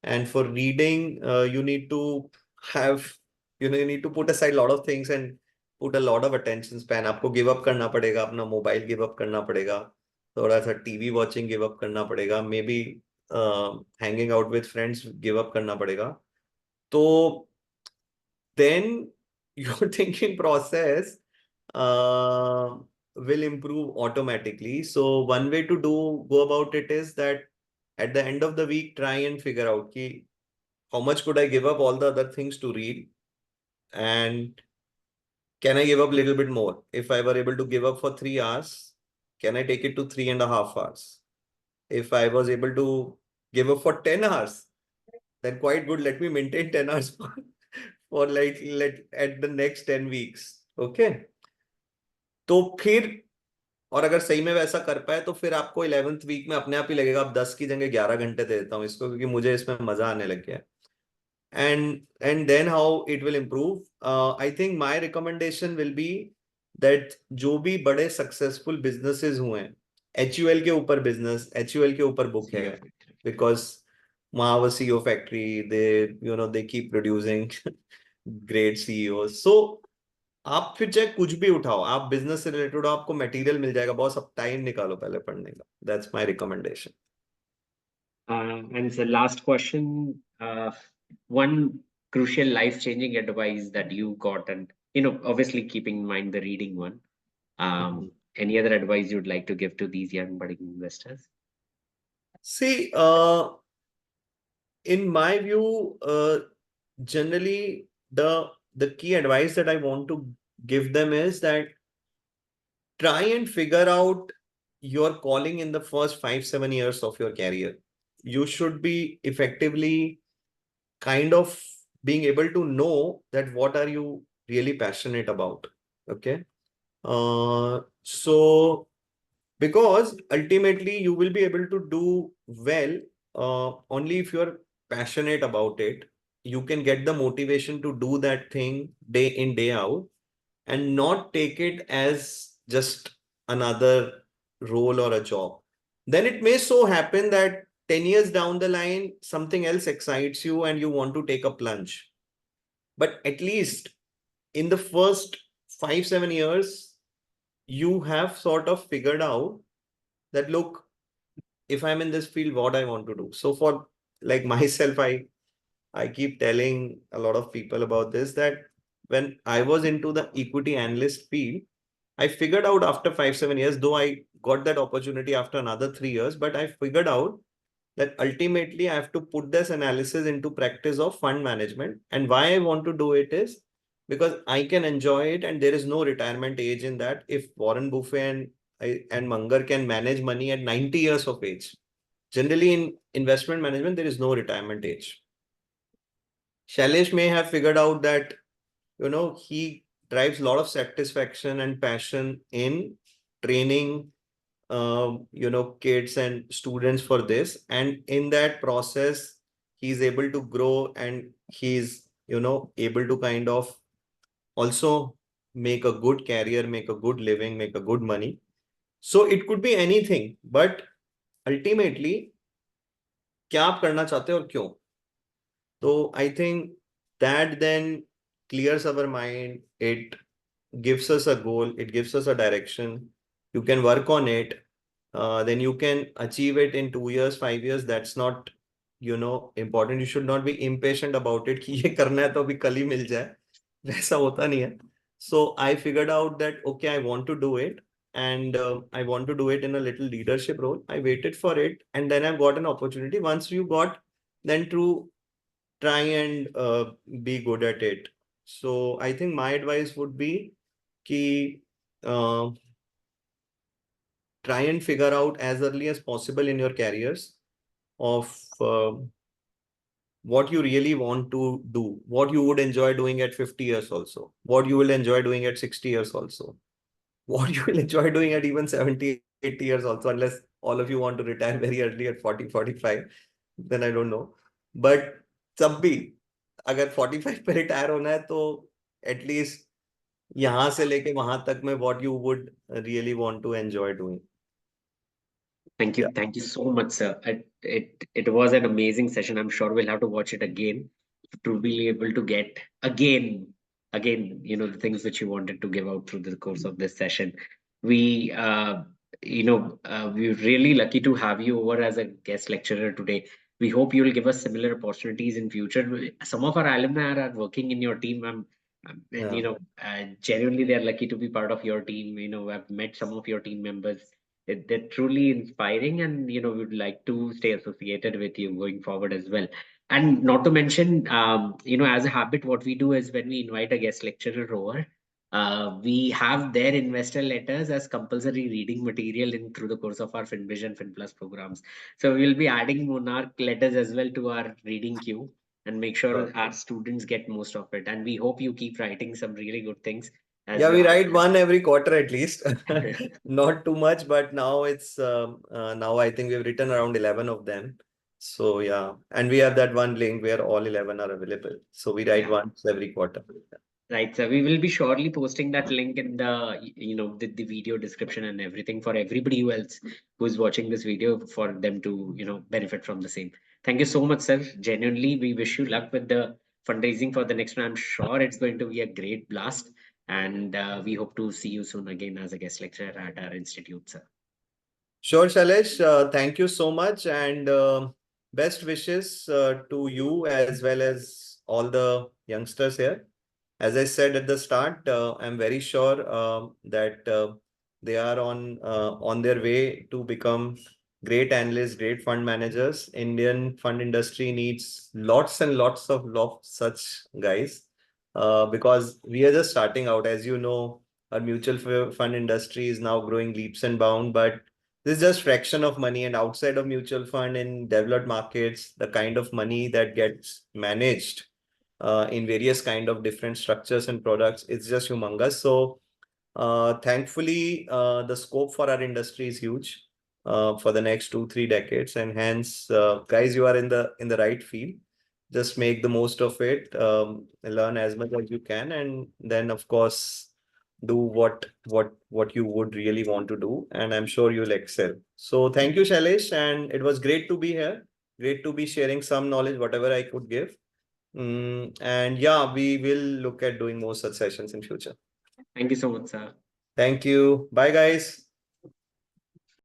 And for reading, you need to have, you need to put aside a lot of things and put a lot of attention span. आपको give up करना पड़ेगा, अपना mobile give up करना पड़ेगा, थोड़ा सा TV watching give up करना पड़ेगा, maybe hanging out with friends give up करना पड़ेगा. तो then your thinking process uh, will improve automatically. So one way to go about it is that at the end of the week, try and figure out how much could I give up all the other things to read, and can I give up a little bit more? If I were able to give up for 3 hours, can I take it to 3.5 hours? If I was able to give up for 10 hours, then quite good. Let me maintain 10 hours for at the next 10 weeks. Okay. तो फिर, और अगर सही में वैसा कर पाए तो फिर आपको 11th वीक में अपने आप ही लगेगा अब 10 की जगह 11 घंटे दे देता हूँ इसको, क्योंकि मुझे इसमें मजा आने लग गया है. And then how it will improve. I think my recommendation will be that जो भी बड़े successful businesses हुए हैं, HUL के ऊपर business, HUL के ऊपर book है, because Mahava CEO factory, they keep producing great CEOs. So आप फिर चाहे कुछ भी उठाओ, आप बिजनेस से रिलेटेड हो, आपको मटेरियल मिल जाएगा, बहुत सब टाइम निकालो पहले पढ़ने का. That's my recommendation. And the last question, one crucial life-changing advice that you got, and obviously keeping in mind the reading one. Any other advice you'd like to give to these young budding investors? See, in my view, generally the key advice that I want to give them is that try and figure out your calling in the first 5-7 years of your career. You should be effectively kind of being able to know that what are you really passionate about. Okay. So because ultimately you will be able to do well only if you're passionate about it. You can get the motivation to do that thing day in, day out, and not take it as just another role or a job. Then it may so happen that 10 years down the line, something else excites you and you want to take a plunge. But at least in the first 5-7 years, you have sort of figured out that, look, if I'm in this field, what I want to do. So for like myself, I keep telling a lot of people about this, that when I was into the equity analyst field, I figured out after 5-7 years, though I got that opportunity after another 3 years, but I figured out that ultimately I have to put this analysis into practice of fund management. And why I want to do it is because I can enjoy it and there is no retirement age in that. If Warren Buffett and Munger can manage money at 90 years of age, generally in investment management, there is no retirement age. Shailesh may have figured out that, he drives a lot of satisfaction and passion in training kids and students for this, and in that process he's able to grow and he's able to kind of also make a good career, make a good living, make a good money. So it could be anything, but ultimately क्या आप करना चाहते हो और क्यों. So I think that then clears our mind. It gives us a goal, it gives us a direction. You can work on it. Then you can achieve it in 2 years, 5 years. That's not, important. You should not be impatient about it कि ये करना है तो अभी कल ही मिल जाए. वैसा होता नहीं है. So I figured out that, okay, I want to do it, and I want to do it in a little leadership role. I waited for it, and then I got an opportunity. Once you got, then to try and be good at it. So I think my advice would be कि try and figure out as early as possible in your careers of what you really want to do, what you would enjoy doing at 50 years also, what you will enjoy doing at 60 years also, what you will enjoy doing at even 70, 80 years also, unless all of you want to retire very early at 40, 45, then I don't know. But तब भी अगर 45 पे retire होना है तो at least यहाँ से लेके वहां तक में what you would really want to enjoy doing. Thank you. Yeah. Thank you so much, sir. It was an amazing session. I'm sure we'll have to watch it again to be able to get again, the things which you wanted to give out through the course of this session. We, we're really lucky to have you over as a guest lecturer today. We hope you will give us similar opportunities in future. Some of our alumni are working in your team. And genuinely, they're lucky to be part of your team. I've met some of your team members. They're truly inspiring, and we'd like to stay associated with you going forward as well. And not to mention, as a habit, what we do is when we invite a guest lecturer over, we have their investor letters as compulsory reading material in through the course of our FinBridge and FinPlus programs. So we'll be adding Monarch letters as well to our reading queue and make sure our students get most of it. And we hope you keep writing some really good things. Yeah, we write one every quarter at least. Not too much, but now it's now I think we've written around 11 of them. So yeah, and we have that one link where all 11 are available. So we write once every quarter. Right, so we will be surely posting that link in the video description and everything for everybody else who is watching this video, for them to benefit from the same. Thank you so much, sir. Genuinely, we wish you luck with the fundraising for the next one. I'm sure it's going to be a great blast, and we hope to see you soon again as a guest lecturer at our institute, sir. Sure, Shailesh. Thank you so much, and best wishes to you as well as all the youngsters here. As I said at the start, I'm very sure that they are on their way to become great analysts, great fund managers. Indian fund industry needs lots and lots of such guys because we are just starting out. As you know, our mutual fund industry is now growing leaps and bounds, but this is just fraction of money. And outside of mutual fund in developed markets, the kind of money that gets managed in various kind of different structures and products, it's just humongous. So thankfully, the scope for our industry is huge for the next 2-3 decades, and hence, guys, you are in the right field. Just make the most of it, learn as much as you can, and then of course do what you would really want to do, and I'm sure you'll excel. So thank you, Shailesh, and it was great to be here. Great to be sharing some knowledge, whatever I could give. And yeah, we will look at doing more such sessions in future. Thank you so much, sir. Thank you. Bye, guys.